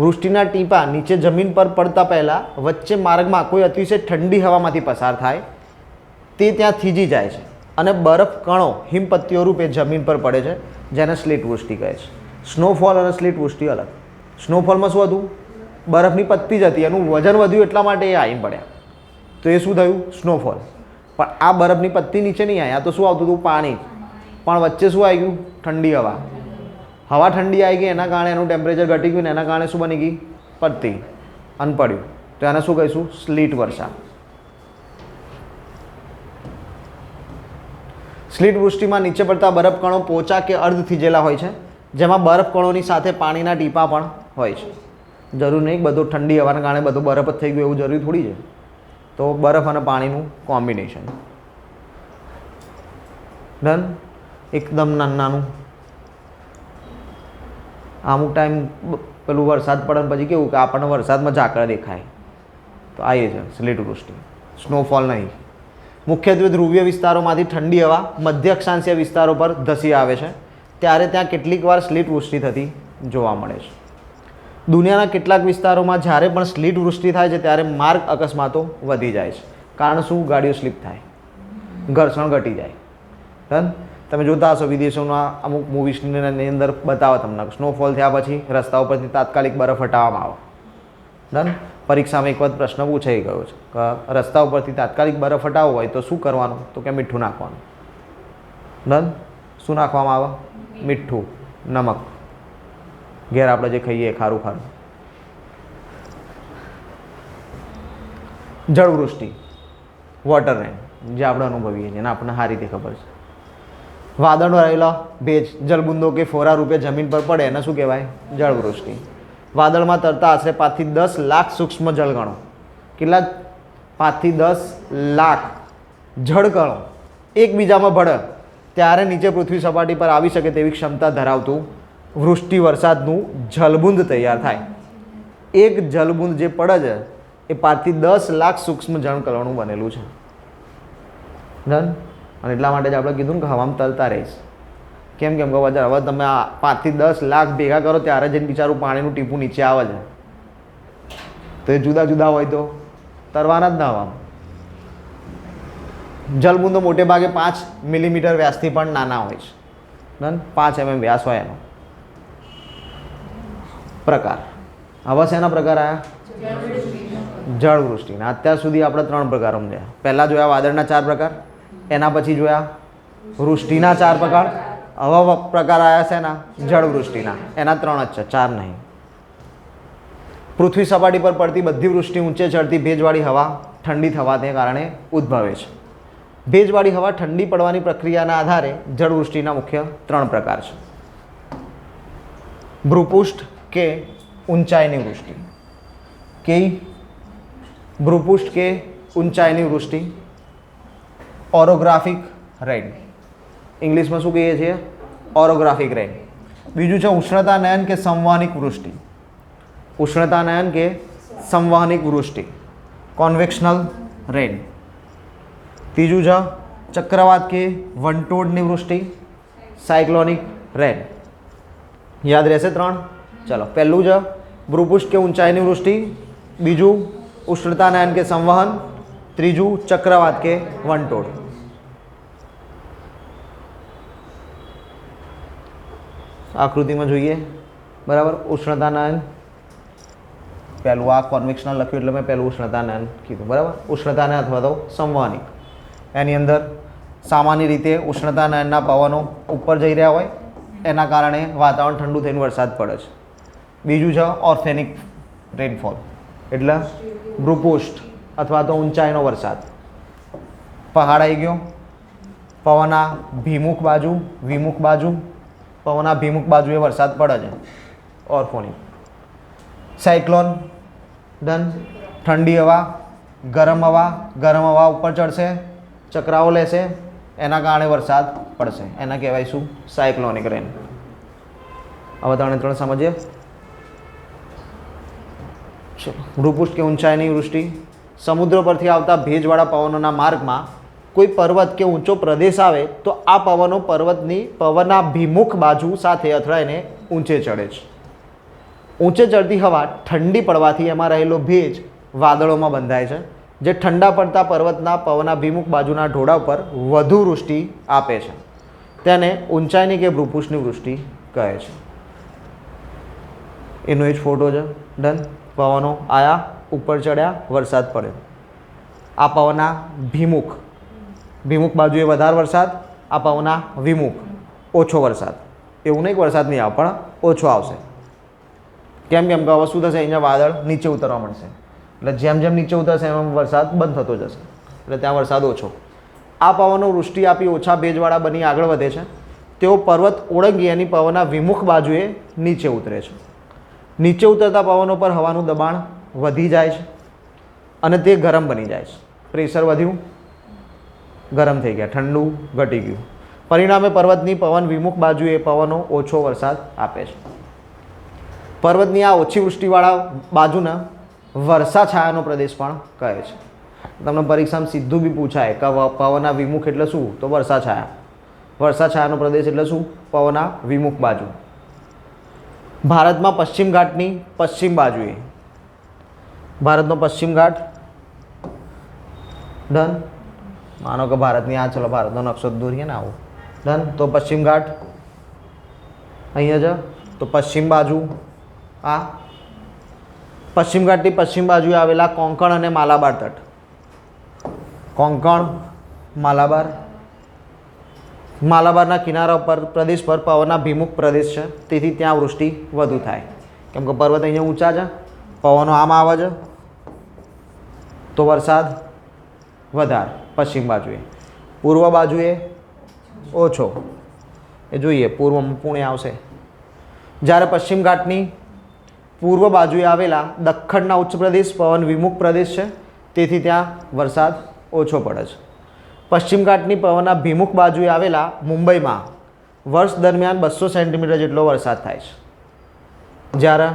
વૃષ્ટિના ટીપા નીચે જમીન પર પડતા પહેલાં વચ્ચે માર્ગમાં કોઈ અતિશય ઠંડી હવામાંથી પસાર થાય તે ત્યાં થીજી જાય છે અને બરફ કણો હિમપત્તીઓ રૂપે જમીન પર પડે છે જેને સ્લીટ વૃષ્ટિ કહે છે સ્નોફોલ અને સ્લીટ વૃષ્ટિ અલગ સ્નોફોલમાં શું હતું બરફની પત્તી જ હતી એનું વજન વધ્યું એટલા માટે એ આવીને પડ્યા તો એ શું થયું સ્નોફોલ પણ આ બરફની પત્તી નીચે નહીં આવી આ તો શું આવતું હતું પાણી પણ વચ્ચે શું આવી ગયું ઠંડી હવા ઠંડી આવી ગઈ એના કારણે એનું ટેમ્પરેચર ઘટી ગયું ને એના કારણે શું બની ગઈ પત્તી અને પડ્યું તો એને શું કહીશું સ્લીટ વર્ષા સ્લીટ વૃષ્ટિમાં નીચે પડતા બરફ કણો પોચા કે અર્ધ થીજેલા હોય છે જેમાં બરફ કણોની સાથે પાણીના ટીપા પણ હોય છે જરૂર નહીં બધું ઠંડી હવાના કારણે બધું બરફ જ થઈ ગયું એવું જરૂરી થોડી છે તો બરફ અને પાણીનું કોમ્બિનેશન ડન એકદમ નાનું અમુક ટાઈમ પેલું વરસાદ પડે પછી કેવું કે આપણને વરસાદમાં ઝાકળ દેખાય તો આ એ છે સ્લીટ વૃષ્ટિ સ્નોફોલ નહીં મુખ્યત્વે ધ્રુવીય વિસ્તારોમાંથી ઠંડી હવા મધ્ય અક્ષાંશીય વિસ્તારો પર ધસી આવે છે ત્યારે ત્યાં કેટલીક વાર સ્લીટ વૃષ્ટિ થતી જોવા મળે છે દુનિયાના કેટલાક વિસ્તારોમાં જ્યારે પણ સ્લીટ વૃષ્ટિ થાય છે ત્યારે માર્ગ અકસ્માતો વધી જાય છે કારણ શું ગાડીઓ સ્લીપ થાય ઘર્ષણ ઘટી જાય ડન તમે જોતા હશો વિદેશોના અમુક મૂવીઝની અંદર બતાવો તમને સ્નોફોલ થયા પછી રસ્તા ઉપરથી તાત્કાલિક બરફ હટાવવામાં આવે ડન પરીક્ષામાં એક વખત પ્રશ્ન પૂછાઈ ગયો છે કે રસ્તા ઉપરથી તાત્કાલિક બરફ હટાવવો હોય તો શું કરવાનું તો કે મીઠું નાખવાનું ડન શું નાખવામાં આવે મીઠું નમક ઘેર આપણે જે ખાઈએ ખારું જળવૃષ્ટિ વોટર રેન જે આપણે અનુભવીએ છીએ અને આપણને સારી રીતે ખબર છે વાદળનો રહેલો ભેજ જલબુંદો કે ફોરા રૂપે જમીન પર પડે એને શું કહેવાય જળવૃષ્ટિ વાદળમાં તરતા આશરે 5 થી 10 લાખ સૂક્ષ્મ જળકણો કેટલા 5 થી 10 લાખ જળકણો એકબીજામાં ભળે ત્યારે નીચે પૃથ્વી સપાટી પર આવી શકે તેવી ક્ષમતા ધરાવતું વૃષ્ટિ વરસાદનું જલબુંદ તૈયાર થાય એક જલબુંદ જે પડે છે એ 5 થી 10 લાખ સૂક્ષ્મ જળકણોનું બનેલું છે ડન અને એટલા માટે જ આપણે કીધું ને કે હવામાં તરતા રહીશ કેમ કે હવે તમે આ 5 થી 10 લાખ ભેગા કરો ત્યારે જઈને બિચારું પાણીનું ટીપું નીચે આવે છે તો એ જુદા જુદા હોય તો તરવાના જ ના હવામાં જલબુંદો મોટે ભાગે 5 મિલીમીટર વ્યાસથી પણ નાના હોય છે ડન 5 mm વ્યાસ હોય એનો પ્રકાર હવે શેના પ્રકાર આવ્યા જળવૃષ્ટિના અત્યાર સુધી આપણે 3 પ્રકાર સમજ્યા પહેલાં જોયા વાદળના 4 પ્રકાર એના પછી જોયા વૃષ્ટિના 4 પ્રકાર હવા પ્રકાર આવ્યા છે એના જળવૃષ્ટિના, એના 3 જ છે, 4 નહીં. પૃથ્વી સપાટી પર પડતી બધી વૃષ્ટિ ઊંચે ચડતી ભેજવાળી હવા ઠંડી થવાને કારણે ઉદ્ભવે છે. ભેજવાળી હવા ઠંડી પડવાની પ્રક્રિયાના આધારે જળવૃષ્ટિના મુખ્ય 3 પ્રકાર છે. ભ્રુપુષ્ઠ કે ઊંચાઈની વૃષ્ટિ. કેવી? ભ્રુપુષ્ઠ કે ઊંચાઈની વૃષ્ટિ. ઓરોગ્રાફિક રેન, ઇંગ્લિશમાં શું કહીએ છીએ? ઓરોગ્રાફિક રેન. બીજું છે ઉષ્ણતાનયન કે સંવહનિક વૃષ્ટિ. ઉષ્ણતાનયન કે સંવહનિક વૃષ્ટિ, કોન્વેક્શનલ રેન. ત્રીજું છે ચક્રવાત કે વંટોળની વૃષ્ટિ, સાયક્લોનિક રેન. યાદ રહેશે 3? ચલો, પહેલું છે ભ્રુપુષ્ઠ કે ઊંચાઈની વૃષ્ટિ, બીજું ઉષ્ણતાનયન કે સંવહન, ત્રીજું ચક્રવાત કે વંટોળ. આકૃતિમાં જોઈએ, બરાબર. ઉષ્ણતાનયન પહેલું આ કોન્વેક્શનલ લખ્યું એટલે મેં પહેલું ઉષ્ણતાનયન કીધું, બરાબર. ઉષ્ણતાનયન અથવા તો સંવહનિક, એની અંદર સામાન્ય રીતે ઉષ્ણતાનયનના પવનો ઉપર જઈ રહ્યા હોય, એના કારણે વાતાવરણ ઠંડુ થઈને વરસાદ પડે છે. બીજું છે ઓર્થેનિક રેનફોલ, એટલે ભ્રુપુષ્ઠ અથવા તો ઊંચાઈનો વરસાદ. પહાડ આવી ગયો, પવનના ભીમુખ બાજુ વિમુખ બાજુ, પવનના ભીમુખ બાજુએ વરસાદ પડે છે, ઓર્થોનિક. Cyclone, done. ઠંડી હવા, ગરમ હવા ઉપર ચડશે, ચક્રાઓ લેશે, એના કારણે વરસાદ પડશે, એના કહેવાય શું? સાયક્લોનિક રેન. હવે 3 સમજીએ. ચલો, ભ્રુપુષ્ઠ કે ઊંચાઈની વૃષ્ટિ. સમુદ્ર પરથી આવતા ભેજવાળા પવનોના માર્ગમાં કોઈ પર્વત કે ઊંચો પ્રદેશ આવે તો આ પવનો પવનના ભીમુખ બાજુ સાથે અથડાઈને ઊંચે ચડે છે. ઊંચે ચડતી હવા ઠંડી પડવાથી એમાં રહેલો ભેજ વાદળોમાં બંધાય છે, જે ઠંડા પડતા પર્વતના પવનના ભીમુખ બાજુના ઢોળા ઉપર વધુ વૃષ્ટિ આપે છે. તેને ઊંચાઈની કે ભ્રુપુષ્ઠની વૃષ્ટિ કહે છે. એનો જ ફોટો છે, ડન. પવનો આયા, ઉપર ચડ્યા, વરસાદ પડ્યો. આ પવનના ભીમુખ બાજુએ વધારે વરસાદ, આ પવનના વિમુખ ઓછો વરસાદ. એવું નહીં કે વરસાદ નહીં આવે, પણ ઓછો આવશે. કેમ કે હવે શું થશે? અહીંયા વાદળ નીચે ઉતરવા મળશે, એટલે જેમ જેમ નીચે ઉતરશે એમ વરસાદ બંધ થતો જશે, એટલે ત્યાં વરસાદ ઓછો. આ પવનો વૃષ્ટિ આપી ઓછા ભેજવાળા બની આગળ વધે છે. તેઓ પર્વત ઓળંગી એની પવનના વિમુખ બાજુએ નીચે ઉતરે છે. નીચે ઉતરતા પવનો પર હવાનું દબાણ વધી જાય છે અને તે ગરમ બની જાય છે. પ્રેશર વધ્યું, ગરમ થઈ ગયા, ઠંડુ ઘટી ગયું. પરિણામે પર્વતની પવન વિમુખ બાજુએ પવનો ઓછો વરસાદ આપે છે. પર્વતની આ ઓછી વૃષ્ટિવાળા બાજુના વર્ષા છાયાનો પ્રદેશ પણ કહે છે. તમને પરીક્ષામાં સીધું બી પૂછાય કે પવનના વિમુખ એટલે શું? તો વર્ષા છાયા. વર્ષા છાયાનો પ્રદેશ એટલે શું? પવનના વિમુખ બાજુ. ભારતમાં પશ્ચિમ ઘાટની પશ્ચિમ બાજુએ, ભારતનો પશ્ચિમ ઘાટ, ડન. માનો કે ભારતની આ, ચલો ભારતનો નકશો દોરીએ ને આવો, ડન. તો પશ્ચિમ ઘાટ અહીંયા છે, તો પશ્ચિમ બાજુ આ પશ્ચિમ ઘાટની પશ્ચિમ બાજુએ આવેલા કોંકણ અને માલાબાર તટ. કોંકણ, માલાબારના કિનારા પર પ્રદેશ પર પવનના ભીમુખ પ્રદેશ છે, તેથી ત્યાં વૃષ્ટિ વધુ થાય. કેમ કે પર્વત અહીંયા ઊંચા છે, પવનો આમ આવે છે, તો વરસાદ વધારે પશ્ચિમ બાજુએ. પૂર્વ બાજુએ ઓછો, એ જોઈએ પૂર્વમાં પુણે આવશે. જ્યારે પશ્ચિમ ઘાટની પૂર્વ બાજુએ આવેલા દખ્ખણના ઉચ્ચ પ્રદેશ પવન વિમુખ પ્રદેશ છે, તેથી ત્યાં વરસાદ ઓછો પડે છે. પશ્ચિમ ઘાટની પવનના ભીમુખ બાજુએ આવેલા મુંબઈમાં વર્ષ દરમિયાન 200 સેન્ટીમીટર જેટલો વરસાદ થાય છે. જ્યારે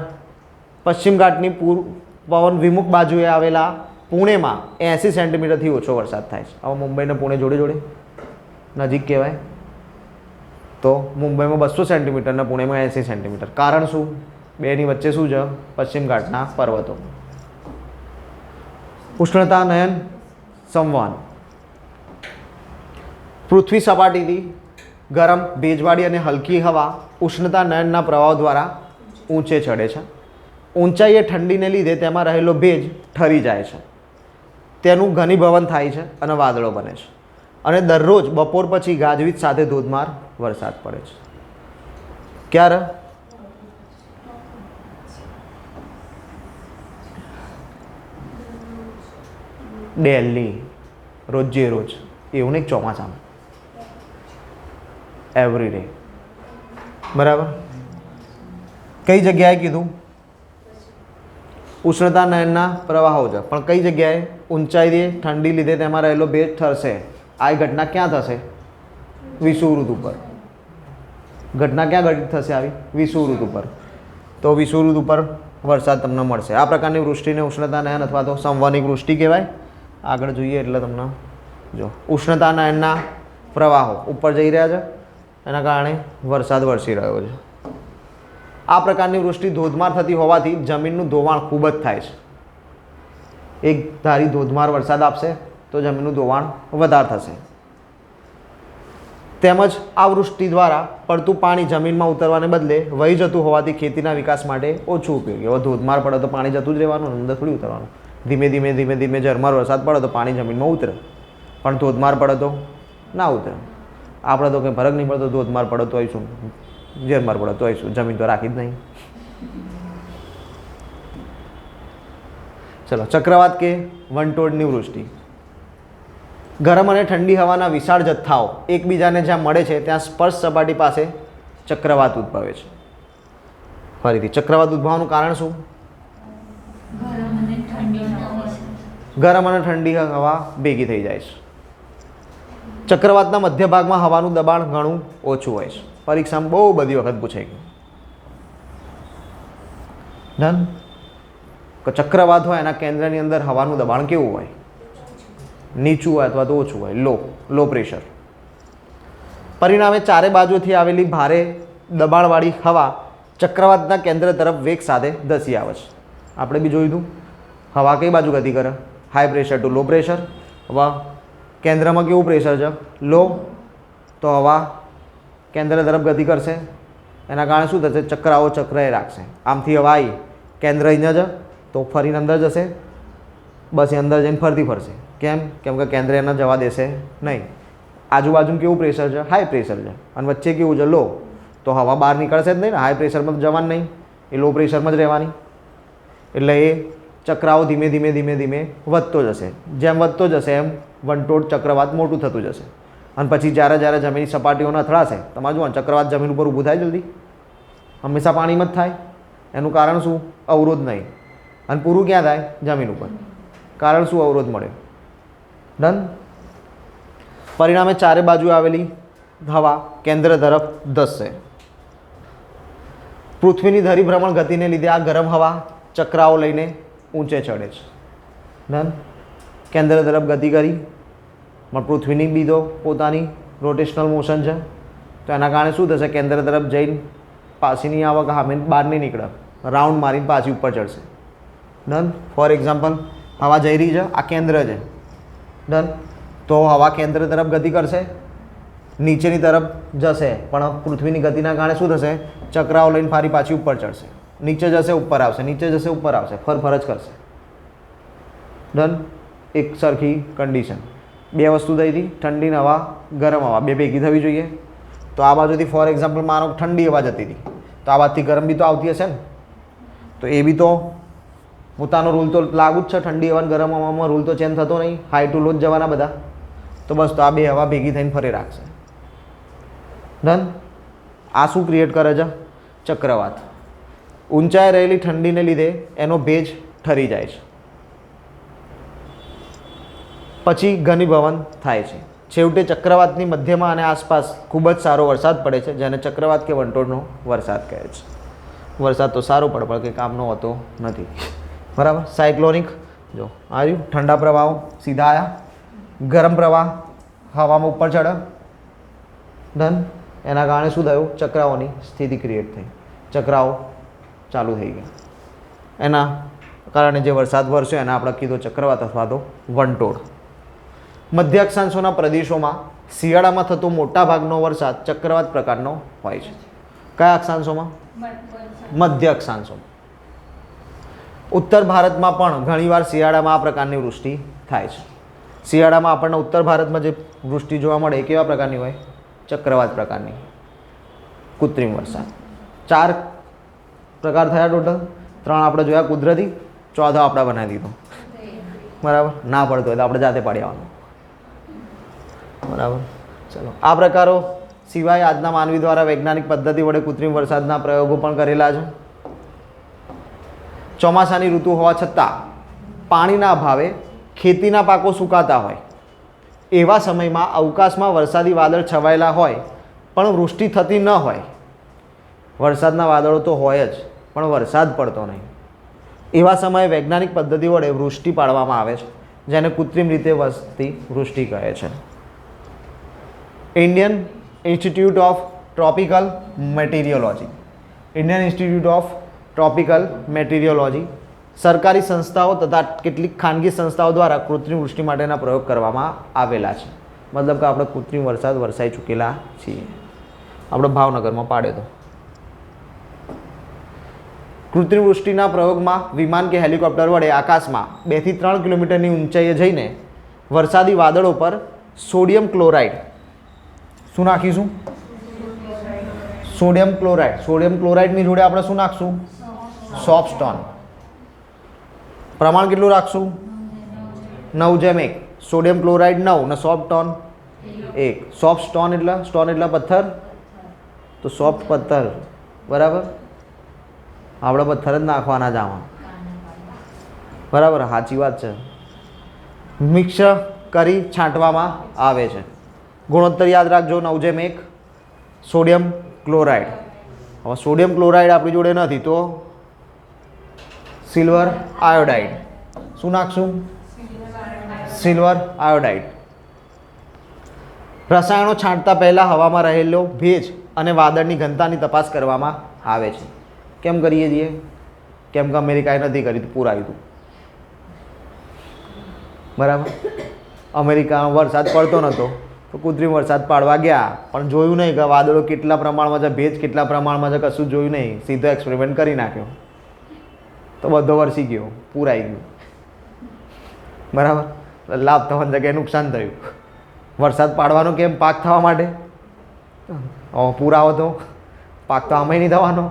પશ્ચિમ ઘાટની પવન વિમુખ બાજુએ આવેલા પુણેમાં 80 સેન્ટીમીટરથી ઓછો વરસાદ થાય છે. હવે મુંબઈ અને પુણે જોડે જોડે નજીક કહેવાય, તો મુંબઈમાં 200 સેન્ટીમીટર અને પુણેમાં 80 સેન્ટીમીટર. કારણ શું? બેની વચ્ચે શું છે? પશ્ચિમ ઘાટના પર્વતો. ઉષ્ણતાનયન સંવહન. પૃથ્વી સપાટીથી ગરમ, ભેજવાળી અને હલકી હવા ઉષ્ણતાનયનના પ્રવાહ દ્વારા ઊંચે ચડે છે. ઊંચાઈએ ઠંડીને લીધે તેમાં રહેલો ભેજ ઠરી જાય છે, તેનું ઘનીભવન થાય છે અને વાદળો બને છે. અને દરરોજ બપોર પછી ગાજવીજ સાથે ધોધમાર વરસાદ પડે છે. ક્યારે? ડેલી, રોજે રોજ, એવું નહીં ચોમાસામાં, એવરી ડે. બરાબર. કઈ જગ્યાએ કીધું? ઉષ્ણતા નયનના પ્રવાહો છે, પણ કઈ જગ્યાએ? ઊંચાઈથી ઠંડી લીધે તેમાં રહેલો ભેજ ઠરશે. આ ઘટના ક્યાં થશે? વિષુવવૃત્ત ઉપર. ઘટના ક્યાં ઘટિત થશે આવી? વિષુવવૃત્ત ઉપર. તો વિષુવવૃત્ત ઉપર વરસાદ તમને મળશે. આ પ્રકારની વૃષ્ટિને ઉષ્ણતા નયન અથવા તો સંવહનિક વૃષ્ટિ કહેવાય. આગળ જોઈએ એટલે તમને જો ઉષ્ણતા નયનના પ્રવાહો ઉપર જઈ રહ્યા છે, એના કારણે વરસાદ વરસી રહ્યો છે. આ પ્રકારની વૃષ્ટિ ધોધમાર થતી હોવાથી જમીનનું ધોવાણ ખૂબ જ થાય છે. એક ધારી ધોધમાર વરસાદ આપશે તો જમીનનું ધોવાણ વધારે થશે. તેમજ આ વૃષ્ટિ દ્વારા પડતું પાણી જમીનમાં ઉતરવાને બદલે વહી જતું હોવાથી ખેતીના વિકાસ માટે ઓછું ઉપયોગી. હવે ધોધમાર પડે તો પાણી જતું જ રહેવાનું, અંદર થોડી ઉતરવાનું. ધીમે ધીમે ધીમે ધીમે ઝરમર વરસાદ પડે તો પાણી જમીનમાં ઉતરે, પણ ધોધમાર પડે તો ના ઉતરે. આપણે તો કંઈ ફરક નહીં પડતો, ધોધમાર પડે તો આવીશું, ઝરમર પડે તો આવીશું, જમીન તો રાખી જ નહીં. ચલો, ચક્રવાત કે વંટોળની વૃષ્ટિ. ગરમ અને ઠંડી હવાના વિશાળ જથ્થાઓ એકબીજાને જ્યાં મળે છે ત્યાં સ્પર્શ સપાટી પાસે ચક્રવાત ઉદ્ભવે છે. ફરીથી, ચક્રવાત ઉદ્ભવવાનું કારણ શું? ગરમ અને ઠંડી હવા ભેગી થઈ જાય છે. ચક્રવાતના મધ્ય ભાગમાં હવાનું દબાણ ઘણું ઓછું હોય છે. પરીક્ષામાં બહુ બધી વખત પૂછાઈ ગયું. ડન. ચક્રવાત હોય એના કેન્દ્રની અંદર હવાનું દબાણ કેવું હોય? નીચું હોય અથવા તો ઓછું હોય, લો પ્રેશર. પરિણામે ચારે બાજુથી આવેલી ભારે દબાણવાળી હવા ચક્રવાતના કેન્દ્ર તરફ વેગ સાથે ધસી આવે છે. આપણે બી જોયું હતું, હવા કઈ બાજુ ગતિ કરે? High pressure two low pressure. હવા કેન્દ્રમાં કેવું પ્રેશર છે? લો. તો હવા કેન્દ્ર તરફ ગતિ કરશે, એના કારણે શું થશે? ચક્રાઓ ચક્રએ રાખશે. આમથી હવા આવી, કેન્દ્ર અહીંયા જ તો ફરીને અંદર જશે, બસ એ અંદર જઈને ફરતી ફરશે. કેમ? કેમ કે કેન્દ્ર એને જવા દેશે નહીં. આજુબાજુ કેવું પ્રેશર છે? હાઈ પ્રેશર છે, અને વચ્ચે કેવું છે? લો. તો હવા બહાર નીકળશે જ નહીં ને, હાઈ પ્રેશરમાં તો જવાનું નહીં, એ લો પ્રેશરમાં જ રહેવાની. એટલે એ ચક્રાઓ ધીમે ધીમે ધીમે ધીમે વધતો જશે. જેમ વધતો જશે એમ વંટોળ ચક્રવાત મોટું થતું જશે. અને પછી જ્યારે જ્યારે જમીનની સપાટીઓને અથડાશે, તમારે જુઓ ચક્રવાત જમીન ઉપર ઊભું થાય જલ્દી? હંમેશા પાણીમાં જ થાય. એનું કારણ શું? અવરોધ નહીં. અને પૂરું ક્યાં થાય? જમીન ઉપર. કારણ શું? અવરોધ મળે. ડન. પરિણામે ચારે બાજુ આવેલી હવા કેન્દ્ર તરફ ધસશે. પૃથ્વીની ધરીભ્રમણ ગતિને લીધે આ ગરમ હવા ચક્રાઓ લઈને ઊંચે ચડે છે. ડન. કેન્દ્ર તરફ ગતિ કરી, પણ પૃથ્વીની બી તો પોતાની રોટેશનલ મોશન છે, તો એના કારણે શું થશે? કેન્દ્ર તરફ જઈને પાછી નહીં આવે, કે બહાર નહીં નીકળે, રાઉન્ડ મારીને પાછી ઉપર ચડશે. ડન. ફોર એક્ઝામ્પલ, હવા જઈ રહી છે, આ કેન્દ્ર છે. ડન. તો હવા કેન્દ્ર તરફ ગતિ કરશે, નીચેની તરફ જશે, પણ પૃથ્વીની ગતિના કારણે શું થશે? ચક્રાઓ લઈને ફરી પાછી ઉપર ચડશે. નીચે જશે, ઉપર આવશે, નીચે જશે, ઉપર આવશે, ફર જ કરશે. ડન. એક સરખી કન્ડિશન. બે વસ્તુ થઈ હતી, ઠંડી હવા, ગરમ હવા, બે ભેગી થવી જોઈએ. તો આ બાજુથી ફોર એક્ઝામ્પલ માનો ઠંડી હવા જતી હતી, તો આ બાજુથી ગરમ બી તો આવતી હશે ને, તો એ બી તો પોતાનો રૂલ તો લાગુ જ છે. ઠંડી હવા ગરમ હવામાં રૂલ તો ચેન્જ થતો નહીં, હાઈ ટુ લો જ જવાના બધા. તો બસ, તો આ બે હવા ભેગી થઈને ફરી રાખશે. ડન. આ શું ક્રિએટ કરે છે? ચક્રવાત. ઊંચાઈ રહેલી ઠંડીને લીધે એનો ભેજ ઠરી જાય છે, પછી ઘનીભવન થાય છે. છેવટે ચક્રવાતની મધ્યમાં અને આસપાસ ખૂબ જ સારો વરસાદ પડે છે, જેને ચક્રવાત કે વંટોળનો વરસાદ કહે છે. વરસાદ તો સારો પડે, પણ કંઈ કામનો હોતો નથી. બરાબર. સાયક્લોનિક, જો આ રહ્યું, ઠંડા પ્રવાહો સીધા આવ્યા, ગરમ પ્રવાહ હવામાં ઉપર ચડે. ડન. એના કારણે શું થયું? ચક્રાઓની સ્થિતિ ક્રિએટ થઈ, ચક્રાઓ ચાલુ થઈ ગયા. એના કારણે જે વરસાદ વરસ્યો એને આપણે કીધો ચક્રવાત અથવા તો વંટોળ. મધ્ય અક્ષાંશોના પ્રદેશોમાં શિયાળામાં થતો મોટા ભાગનો વરસાદ ચક્રવાત પ્રકારનો હોય છે. કયા અક્ષાંશોમાં? મધ્ય અક્ષાંશોમાં. ઉત્તર ભારતમાં પણ ઘણીવાર શિયાળામાં આ પ્રકારની વૃષ્ટિ થાય છે. શિયાળામાં આપણને ઉત્તર ભારતમાં જે વૃષ્ટિ જોવા મળે એ કેવા પ્રકારની હોય? ચક્રવાત પ્રકારની, કૃત્રિમ વરસાદ. 4 પ્રકાર થયા ટોટલ. 3 આપણે જોયા કુદરતી, ચોથો આપણે બનાવી દીધો. બરાબર, ના પડતો હોય તો આપણે જાતે પાડી આવવાનું. બરાબર, ચલો. આ પ્રકારો સિવાય આજના માનવી દ્વારા વૈજ્ઞાનિક પદ્ધતિ વડે કૃત્રિમ વરસાદના પ્રયોગો પણ કરેલા છે. ચોમાસાની ઋતુ હોવા છતાં પાણીના અભાવે ખેતીના પાકો સુકાતા હોય એવા સમયમાં અવકાશમાં વરસાદી વાદળ છવાયેલા હોય પણ વૃષ્ટિ થતી ન હોય. વરસાદના વાદળો તો હોય જ પણ વરસાદ પડતો નહીં. એવા સમયે વૈજ્ઞાનિક પદ્ધતિ વડે વૃષ્ટિ પાડવામાં આવે છે, જેને કૃત્રિમ રીતે વસતી વૃષ્ટિ કહે છે. Indian Institute of Tropical Meteorology, Indian Institute of Tropical Meteorology સરકારી સંસ્થાઓ તથા કેટલીક ખાનગી સંસ્થાઓ દ્વારા કૃત્રિમ વૃષ્ટિ માટેના પ્રયોગ કરવામાં આવેલા છે. મતલબ કે આપણે કૃત્રિમ વરસાદ વરસાઈ ચૂકેલા છીએ. આપણે ભાવનગરમાં પાડ્યો હતો. કૃત્રિમ વૃષ્ટિના પ્રયોગમાં વિમાન કે હેલિકોપ્ટર વડે આકાશમાં 2 થી 3 કિલોમીટરની ઊંચાઈએ જઈને વરસાદી વાદળો પર સોડિયમ ક્લોરાઇડ, શું નાખીશું? Sodium chloride. સોડિયમ ક્લોરાઇડની જોડે આપણે શું નાખશું? Soap stone. પ્રમાણ કેટલું રાખશું? 9:1. સોડિયમ ક્લોરાઇડ 9 અને સોપ સ્ટોન 1. સોપ સ્ટોન એટલે પથ્થર, તો સોફ્ટ પથ્થર. બરાબર, આપણે પથ્થર જ નાખવાના જ આમાં. બરાબર, સાચી વાત છે. મિક્સ કરી છાંટવામાં આવે છે. ગુણોત્તર યાદ રાખજો, 9:1 સોડિયમ ક્લોરાઇડ. હવે સોડિયમ ક્લોરાઇડ આપણી જોડે નથી તો સિલ્વર આયોડાઇડ. શું નાખશું? Silver iodide. રસાયણો છાંટતા પહેલાં હવામાં રહેલો ભેજ અને વાદળની ઘનતાની તપાસ કરવામાં આવે છે. કેમ કરીએ છીએ? કેમ કે અમેરિકાએ નથી કરી, પુરાવ્યું હતું. બરાબર, અમેરિકામાં વરસાદ પડતો નહોતો તો કૃત્રિમ વરસાદ પાડવા ગયા, પણ જોયું નહીં કે વાદળો કેટલા પ્રમાણમાં છે, ભેજ કેટલા પ્રમાણમાં છે, કશું જોયું નહીં. સીધો એક્સપેરિમેન્ટ કરી નાખ્યો તો બધો વરસી ગયો, પૂરાઈ ગયું. બરાબર, લાભ થવાની જગ્યાએ નુકસાન થયું. વરસાદ પાડવાનો કેમ? પાક થવા માટે. પુરાવો તો પાક તો આમાંય નહીં થવાનો.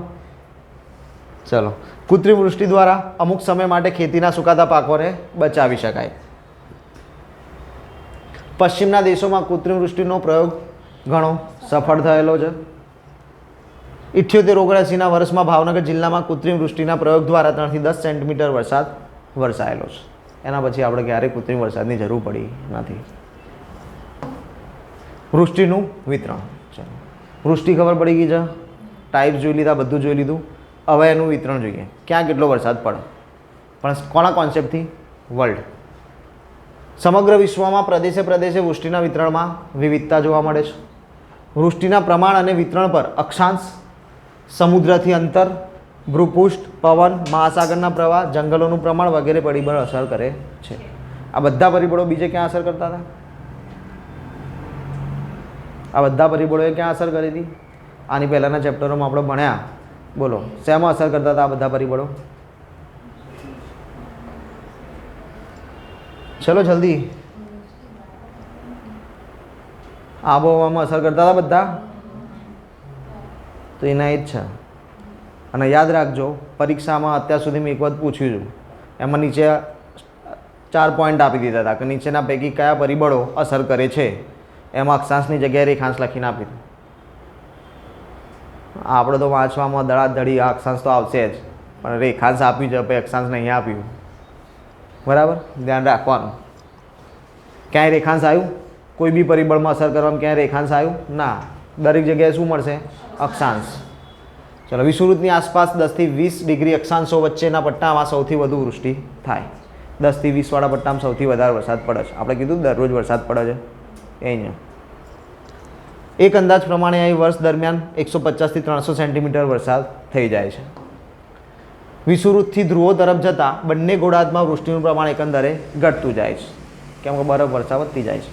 ચલો, કૃત્રિમ વૃષ્ટિ દ્વારા અમુક સમય માટે ખેતીના સુકાતા પાકોને બચાવી શકાય. પશ્ચિમના દેશોમાં કૃત્રિમ વૃષ્ટિનો પ્રયોગ ઘણો સફળ થયેલો છે. 78-79ના વર્ષમાં ભાવનગર જિલ્લામાં કૃત્રિમ વૃષ્ટિના પ્રયોગ દ્વારા 3 થી 10 સેન્ટીમીટર વરસાદ વરસાયેલો છે. એના પછી આપણે ક્યારેય કૃત્રિમ વરસાદની જરૂર પડી નથી. વૃષ્ટિનું વિતરણ. ચાલો, વૃષ્ટિ ખબર પડી ગઈ છે, ટાઈપ્સ જોઈ લીધા, બધું જોઈ લીધું. હવે એનું વિતરણ જોઈએ, ક્યાં કેટલો વરસાદ પડે, પણ કોના કોન્સેપ્ટથી? વર્લ્ડ. સમગ્ર વિશ્વમાં પ્રદેશે પ્રદેશે વૃષ્ટિના વિતરણમાં વિવિધતા જોવા મળે છે. વૃષ્ટિના પ્રમાણ અને વિતરણ પર અક્ષાંશ, સમુદ્રથી અંતર, ભૂપૃષ્ઠ, પવન, મહાસાગરના પ્રવાહ, જંગલોનું પ્રમાણ વગેરે પરિબળ અસર કરે છે. આ બધા પરિબળો બીજે ક્યાં અસર કરતા હતા? આ બધા પરિબળોએ ક્યાં અસર કરી હતી? આની પહેલાંના ચેપ્ટરોમાં આપણે ભણ્યા. બોલો, શેમાં અસર કરતા હતા આ બધા પરિબળો? ચલો જલ્દી. આબોહવામાં અસર કરતા હતા બધા, તો એના એ જ છે. અને યાદ રાખજો, પરીક્ષામાં અત્યાર સુધી મેં એક વખત પૂછ્યું છું, એમાં નીચે 4 પોઈન્ટ આપી દીધા હતા કે નીચેના પૈકી કયા પરિબળો અસર કરે છે. એમાં અક્ષાંશની જગ્યાએ રેખાંશ લખીને આપી દીધું. આપણે તો વાંચવામાં દડાદડી અક્ષાંશ તો આવશે જ, પણ રેખાંશ આપ્યું છે, પછી અક્ષાંશ નહીં આપ્યું. બરાબર, ધ્યાન રાખવાનું. ક્યાંય રેખાંશ આવ્યું? કોઈ બી પરિબળમાં અસર કરવામાં ક્યાંય રેખાંશ આવ્યું? ના. દરેક જગ્યાએ શું મળશે? અક્ષાંશ. ચલો, વિષુવવૃત્તની આસપાસ 10 થી 20 ડિગ્રી અક્ષાંશો વચ્ચેના પટ્ટામાં સૌથી વધુ વૃષ્ટિ થાય. 10 થી 20 વાળા પટ્ટામાં સૌથી વધારે વરસાદ પડે છે. આપણે કીધું દરરોજ વરસાદ પડે છે અહીંયા. એક અંદાજ પ્રમાણે અહીં વર્ષ દરમિયાન 150 થી 300 સેન્ટીમીટર વરસાદ થઈ જાય છે. વિષુવવૃત્તથી ધ્રુવો તરફ જતાં બંને ગોળાર્ધમાં વૃષ્ટિનું પ્રમાણ એકંદરે ઘટતું જાય છે, કેમ કે બરફ વર્ષા વધતી જાય છે.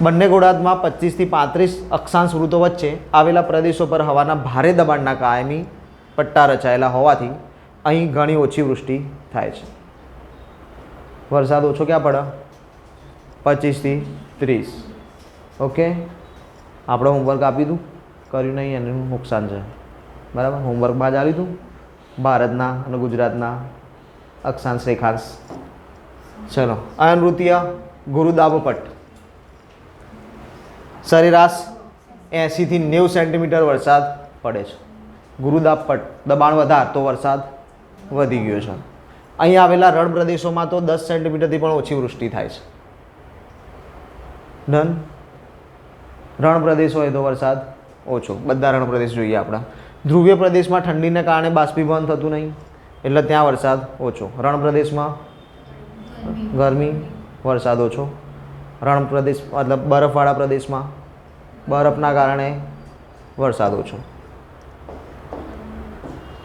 બંને ગોળાર્ધમાં 25 થી 35 અક્ષાંશ વૃત્તો વચ્ચે આવેલા પ્રદેશો પર હવાના ભારે દબાણના કાયમી પટ્ટા રચાયેલા હોવાથી અહીં ઘણી ઓછી વૃષ્ટિ થાય છે. વરસાદ ઓછો ક્યાં પડે? 25 થી 30. ઓકે, આપણે હોમવર્ક આપ્યું હતું, કર્યું નહીં એનું નુકસાન છે. બરાબર, હોમવર્કમાં જ આવ્યું હતું ભારતના અને ગુજરાતના અક્ષાંશ રેખાંશ. ચલો, અનૃત્ય ગુરુદાબપટ સરેરાશ 80 થી 90 સેન્ટીમીટર વરસાદ પડે છે. ગુરુદાબપટ દબાણ વધાર તો વરસાદ વધી ગયો છે. અહીં આવેલા રણ પ્રદેશોમાં તો 10 સેન્ટીમીટરથી પણ ઓછી વૃષ્ટિ થાય છે. ડન. રણ પ્રદેશ હોય તો વરસાદ ઓછો. બધા રણ પ્રદેશ જોઈએ આપણા. ધ્રુવીય પ્રદેશમાં ઠંડીને કારણે બાષ્પીભવન થતું નહીં એટલે ત્યાં વરસાદ ઓછો. રણ પ્રદેશમાં ગરમી, વરસાદ ઓછો. રણ પ્રદેશ મતલબ બરફવાળા પ્રદેશમાં બરફના કારણે વરસાદ ઓછો.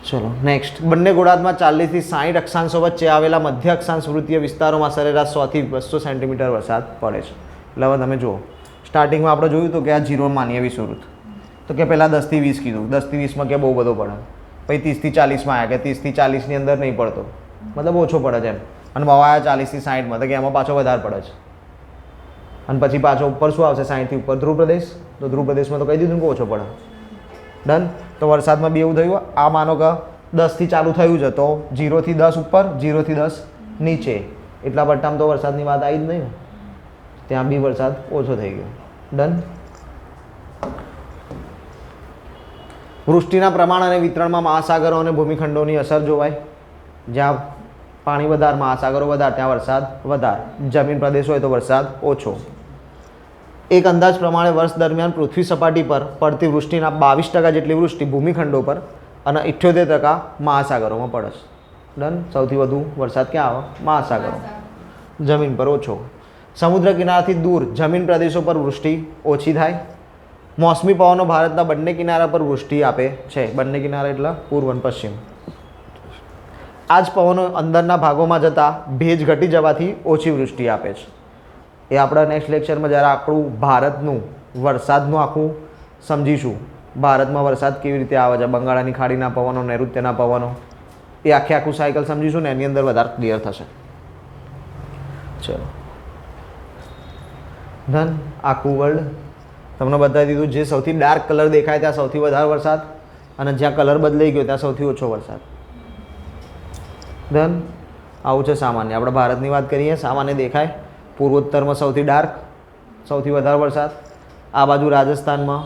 ચલો નેક્સ્ટ. બંને ગોળાર્ધમાં 40 થી 60 અક્ષાંશો વચ્ચે આવેલા મધ્ય અક્ષાંશ વૃત્તીય વિસ્તારોમાં સરેરાશ 100 થી 200 સેન્ટીમીટર વરસાદ પડે છે. એટલે હવે તમે જુઓ, સ્ટાર્ટિંગમાં આપણે જોયું તો કે આ 0 માનીએ વિષુવવૃત્ત, તો કે પહેલાં 10 થી 20 કીધું. 10 થી 20માં કે બહુ બધો પડે, પછી 30 થી 40માં આવ્યા કે 30 થી 40ની અંદર નહીં પડતો, મતલબ ઓછો પડે છે એમ. અને આવ્યા 40 થી 60માં, તો કે એમાં પાછો વધારે પડે છે. અને પછી પાછો ઉપર શું આવશે? 60 થી ઉપર ધ્રુવ પ્રદેશ, તો ધ્રુવ પ્રદેશમાં તો કહી દીધું કે ઓછો પડે. ડન. તો વરસાદમાં બી એવું થયું. આ માનો કે 10 થી ચાલુ થયું છે તો 0 થી 10 ઉપર, 0 થી 10 નીચે, એટલા પટ્ટામાં તો વરસાદની વાત આવી જ નહીં ને, ત્યાં બી વરસાદ ઓછો થઈ ગયો. ડન. વૃષ્ટિના પ્રમાણ અને વિતરણમાં મહાસાગરો અને ભૂમિખંડોની અસર જોવાય. જ્યાં પાણી વધારે, મહાસાગરો વધારે, ત્યાં વરસાદ વધારે. જમીન પ્રદેશ હોય તો વરસાદ ઓછો. એક અંદાજ પ્રમાણે વર્ષ દરમિયાન પૃથ્વી સપાટી પર પડતી વૃષ્ટિના 22% જેટલી વૃષ્ટિ ભૂમિખંડો પર અને 78% મહાસાગરોમાં પડે છે. ડન. સૌથી વધુ વરસાદ ક્યાં આવે? મહાસાગરો. જમીન પર ઓછો. સમુદ્ર કિનારાથી દૂર જમીન પ્રદેશો પર વૃષ્ટિ ઓછી થાય. મોસમી પવનો ભારતના બંને કિનારા પર વૃષ્ટિ આપે છે. બંને કિનારા એટલે પૂર્વ અને પશ્ચિમ. આ જ પવનો અંદરના ભાગોમાં જતાં ભેજ ઘટી જવાથી ઓછી વૃષ્ટિ આપે છે. એ આપણા નેક્સ્ટ લેક્ચરમાં જ્યારે આપણું ભારતનું વરસાદનું આખું સમજીશું, ભારતમાં વરસાદ કેવી રીતે આવે છે, બંગાળાની ખાડીના પવનો, નૈઋત્યના પવનો, એ આખું સાયકલ સમજીશું ને એની અંદર વધારે ક્લિયર થશે. ચલો ધન. આખું વર્લ્ડ તમને બતાવી દીધું. જે સૌથી ડાર્ક કલર દેખાય ત્યાં સૌથી વધારે વરસાદ, અને જ્યાં કલર બદલાઈ ગયો ત્યાં સૌથી ઓછો વરસાદ. ધન. આવું છે સામાન્ય. આપણે ભારતની વાત કરીએ, સામાન્ય દેખાય. પૂર્વોત્તરમાં સૌથી ડાર્ક, સૌથી વધારે વરસાદ. આ બાજુ રાજસ્થાનમાં.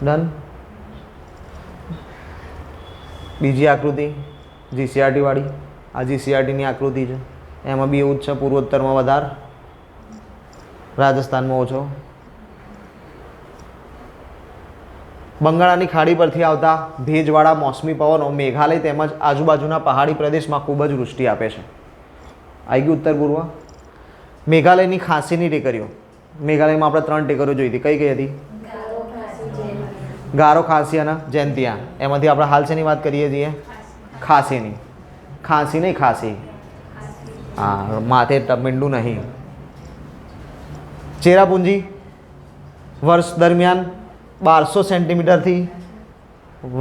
ડન. બીજી આકૃતિ જીસીઆરટી વાળી, આ જીસીઆરટીની આકૃતિ છે. એમાં બી એવું જ છે. પૂર્વોત્તરમાં વધારે, રાજસ્થાનમાં ઓછો. બંગાળાની ખાડી પરથી આવતા ભેજવાળા મોસમી પવનો મેઘાલય તેમજ આજુબાજુના પહાડી પ્રદેશમાં ખૂબ જ વૃષ્ટિ આપે છે. આવી ગયું ઉત્તર પૂર્વ. મેઘાલયની ખાંસીની ટેકરીઓ. મેઘાલયમાં આપણે 3 ટેકરીઓ જોઈ હતી. કઈ કઈ હતી? ગારો, ખાંસી અને જૈંતિયા. એમાંથી આપણે હાલ શેની વાત કરીએ છીએ? ખાંસીની. ખાંસી નહીં, ખાંસી. હા, માથે મીંડું નહીં. ચેરાપુંજી વર્ષ દરમિયાન 1200 સેન્ટીમીટરથી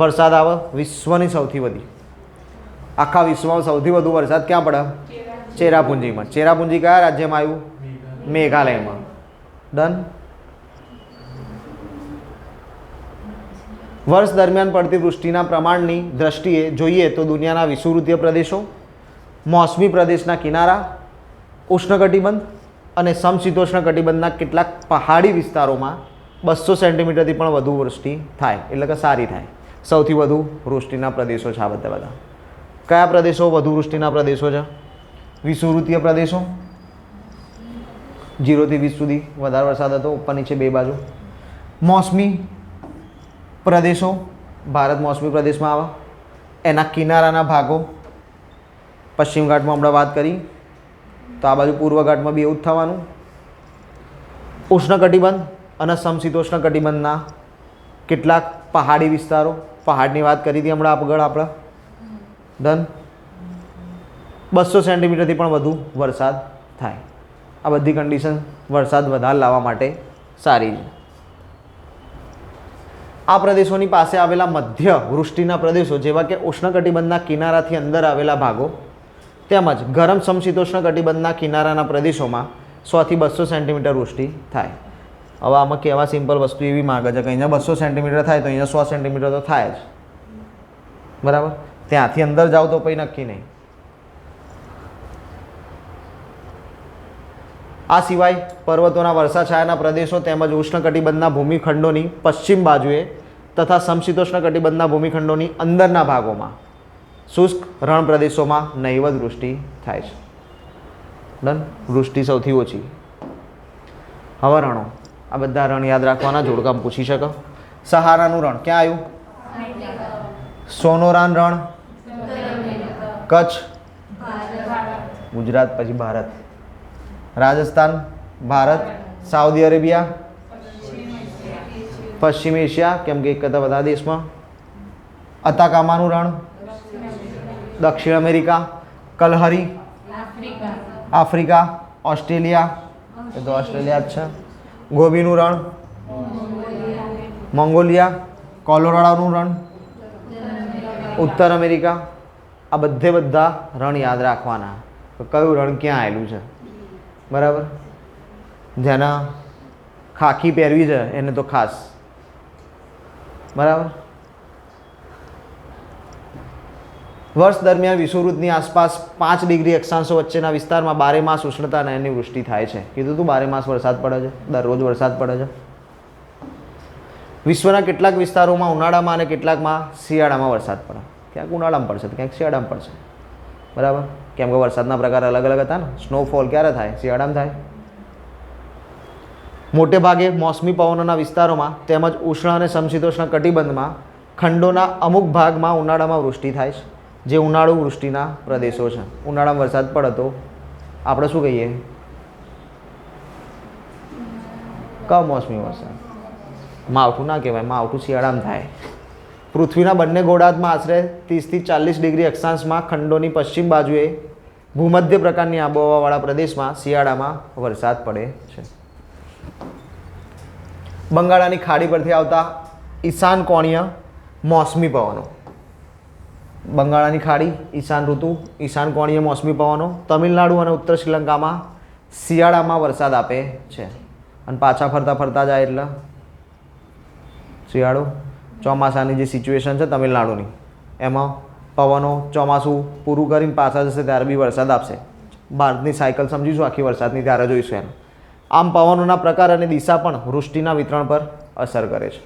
વરસાદ આવે. વિશ્વની સૌથી વધી, આખા વિશ્વમાં સૌથી વધુ વરસાદ ક્યાં પડે? ચેરાપુંજીમાં. ચેરાપુંજી કયા રાજ્યમાં આવ્યું? મેઘાલયમાં. ડન. વર્ષ દરમિયાન પડતી વૃષ્ટિના પ્રમાણની દ્રષ્ટિએ જોઈએ તો દુનિયાના વિષુવવૃત્તીય પ્રદેશો, મોસમી પ્રદેશના કિનારા, ઉષ્ણકટિબંધ અને સમશીતોષ્ણ કટિબંધના કેટલાક પહાડી વિસ્તારોમાં 200 સેન્ટીમીટરથી પણ વધુ વૃષ્ટિ થાય, એટલે કે સારી થાય. સૌથી વધુ વૃષ્ટિના પ્રદેશો છે આ બધા. કયા પ્રદેશો વધુ વૃષ્ટિના પ્રદેશો છે? વિષુવવૃત્તીય પ્રદેશો. 0 થી 20 સુધી વધારે વરસાદ હતો, ઉપર નીચે બે બાજુ. મોસમી પ્રદેશો, ભારત મોસમી પ્રદેશમાં આવે. એના કિનારાના ભાગો, પશ્ચિમ ઘાટમાં હમણાં વાત કરી, તો આ બાજુ પૂર્વ ઘાટમાં બી એવું જ થવાનું. ઉષ્ણકટિબંધ અને સમશીતોષ્ણ કટિબંધના કેટલાક પહાડી વિસ્તારો, પહાડની વાત કરી હતી હમણાં આગળ આપણે. ડન. 200 સેન્ટીમીટરથી પણ વધુ વરસાદ થાય. આ બધી કન્ડિશન વરસાદ વધારે લાવવા માટે સારી છે. આ પ્રદેશોની પાસે આવેલા મધ્ય વૃષ્ટિના પ્રદેશો જેવા કે ઉષ્ણકટિબંધના કિનારાથી અંદર આવેલા ભાગો તેમજ ગરમ સમશીતોષ્ણ કટિબંધના કિનારાના પ્રદેશોમાં 100 થી 200 સેન્ટીમીટર વૃષ્ટિ થાય. હવે આમાં કહેવા સિમ્પલ વસ્તુ એવી માગે છે કે અહીંયા 200 સેન્ટીમીટર થાય તો અહીંયા 100 સેન્ટીમીટર તો થાય જ, બરાબર. ત્યાંથી અંદર જાઓ તો પછી નક્કી નહીં. આ સિવાય પર્વતોના વર્ષાછાયાના પ્રદેશો તેમજ ઉષ્ણકટિબંધના ભૂમિખંડોની પશ્ચિમ બાજુએ તથા સમશીતોષ્ણ કટિબંધના ભૂમિખંડોની અંદરના ભાગોમાં શુષ્ક રણ પ્રદેશોમાં નહીવત વૃષ્ટિ થાય છે. ડન. વૃષ્ટિ સૌથી ઓછી. હવે રણો, આ બધા રણ યાદ રાખવાના, જોડકામ પૂછી શકો. સહારાનું રણ ક્યાં આવ્યું? સોનોરાન રણ કચ્છ, ગુજરાત પછી ભારત. રાજસ્થાન ભારત. સાઉદી અરેબિયા પશ્ચિમ એશિયા, કેમ કે એક કરતાં બધા દેશમાં. અતાકામાનું રણ દક્ષિણ અમેરિકા. કલહરી આફ્રિકા. ઓસ્ટ્રેલિયા, એ તો ઓસ્ટ્રેલિયા જ છે. ગોબીનું રણ મોંગોલિયા. કોલોરાડોનું રણ ઉત્તર અમેરિકા. આ બધે બધા રણ યાદ રાખવાના, કયું રણ ક્યાં આવેલું છે, બરાબર. જેના ખાખી પહેરવી છે એને તો ખાસ, બરાબર. વર્ષ દરમિયાન વિષુવવૃત્તની આસપાસ 5 ડિગ્રી અક્ષાંશો વચ્ચેના વિસ્તારમાં 12 માસ ઉષ્ણતા અને એની વૃષ્ટિ થાય છે. કીધું તું 12 માસ વરસાદ પડે છે, દરરોજ વરસાદ પડે છે. વિશ્વના કેટલાક વિસ્તારોમાં ઉનાળામાં અને કેટલાકમાં શિયાળામાં વરસાદ પડે. ક્યાંક ઉનાળામાં પડશે તો ક્યાંક શિયાળામાં પડશે, બરાબર. કેમ કે વરસાદના પ્રકાર અલગ અલગ હતા ને. સ્નોફોલ ક્યારે થાય? શિયાળામાં થાય. મોટે ભાગે મોસમી પવનોના વિસ્તારોમાં તેમજ ઉષ્ણ અને સમશીતોષ્ણ કટિબંધમાં ખંડોના અમુક ભાગમાં ઉનાળામાં વૃષ્ટિ થાય છે, જે ઉનાળુ વૃષ્ટિના પ્રદેશો છે. ઉનાળામાં વરસાદ પડે તો આપણે શું કહીએ? કમોસમી વરસાદ. માવઠું ના કહેવાય, માવઠું શિયાળામાં થાય. પૃથ્વીના બંને ગોળાર્ધમાં આશરે 30 થી 40 ડિગ્રી અક્ષાંશમાં ખંડોની પશ્ચિમ બાજુએ ભૂમધ્ય પ્રકારની આબોહવાવાળા પ્રદેશમાં શિયાળામાં વરસાદ પડે છે. બંગાળાની ખાડી પરથી આવતા ઈશાન કોણીય મોસમી પવનો. બંગાળાની ખાડી, ઈશાન ઋતુ, ઈશાન કોણીય મોસમી પવનો તમિલનાડુ અને ઉત્તર શ્રીલંકામાં શિયાળામાં વરસાદ આપે છે. અને પાછા ફરતા ફરતા જાય એટલે શિયાળો. ચોમાસાની જે સિચ્યુએશન છે તમિલનાડુની, એમાં પવનો ચોમાસું પૂરું કરીને પાછા જશે ત્યારે બી વરસાદ આપશે. ભારતની સાયકલ સમજીશું આખી વરસાદની, ત્યારે જોઈશું એમ. આમ પવનોના પ્રકાર અને દિશા પણ વૃષ્ટિના વિતરણ પર અસર કરે છે.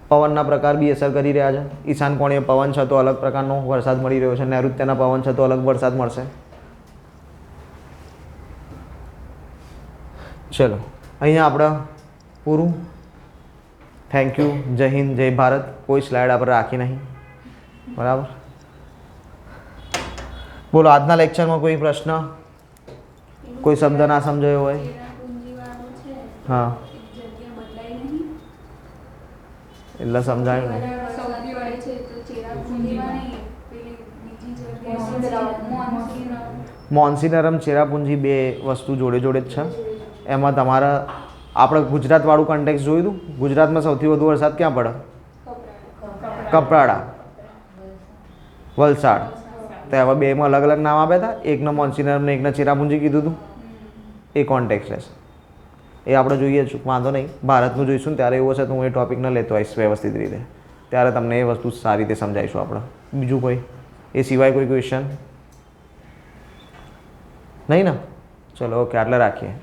પવનના પ્રકાર બી અસર કરી રહ્યા છે. ઈશાન કોણીય પવન છે તો અલગ પ્રકારનો વરસાદ મળી રહ્યો છે, નૈઋત્યના પવન છે તો અલગ વરસાદ મળશે. ચલો અહીંયા આપણે પૂરું. Thank you. જય હિન્દ, જય ભારત. કોઈ સ્લાઇડ આપણે રાખી નહીં, બરાબર. બોલો, આજના લેક્ચરમાં કોઈ પ્રશ્ન, કોઈ શબ્દ ના સમજાયો હોય? હા, એટલે સમજાયું ને. મોન્સીનરમ ચેરાપુંજી બે વસ્તુ જોડે જોડે જ છે. એમાં તમારા આપણે ગુજરાતવાળું કન્ટેક્સ જોયું હતું. ગુજરાતમાં સૌથી વધુ વરસાદ ક્યાં પડે? કપરાડા, વલસાડ. તો એવા બેમાં અલગ અલગ નામ આપ્યા હતા. એકને મોન્સીનરમ ને એકને ચેરાપુંજી કીધું હતું. એ કોન્ટેક્સ રહેશે, એ આપણે જોઈએ છું, વાંધો નહીં. ભારતનું જોઈશું ને ત્યારે એવો છે તો હું એ ટોપિકને લેતો આવીશ વ્યવસ્થિત રીતે, ત્યારે તમને એ વસ્તુ સારી રીતે સમજાવીશું આપણે. બીજું કોઈ એ સિવાય કોઈ ક્વેશ્ચન નહીં ને? ચલો ઓકે, આટલે રાખીએ.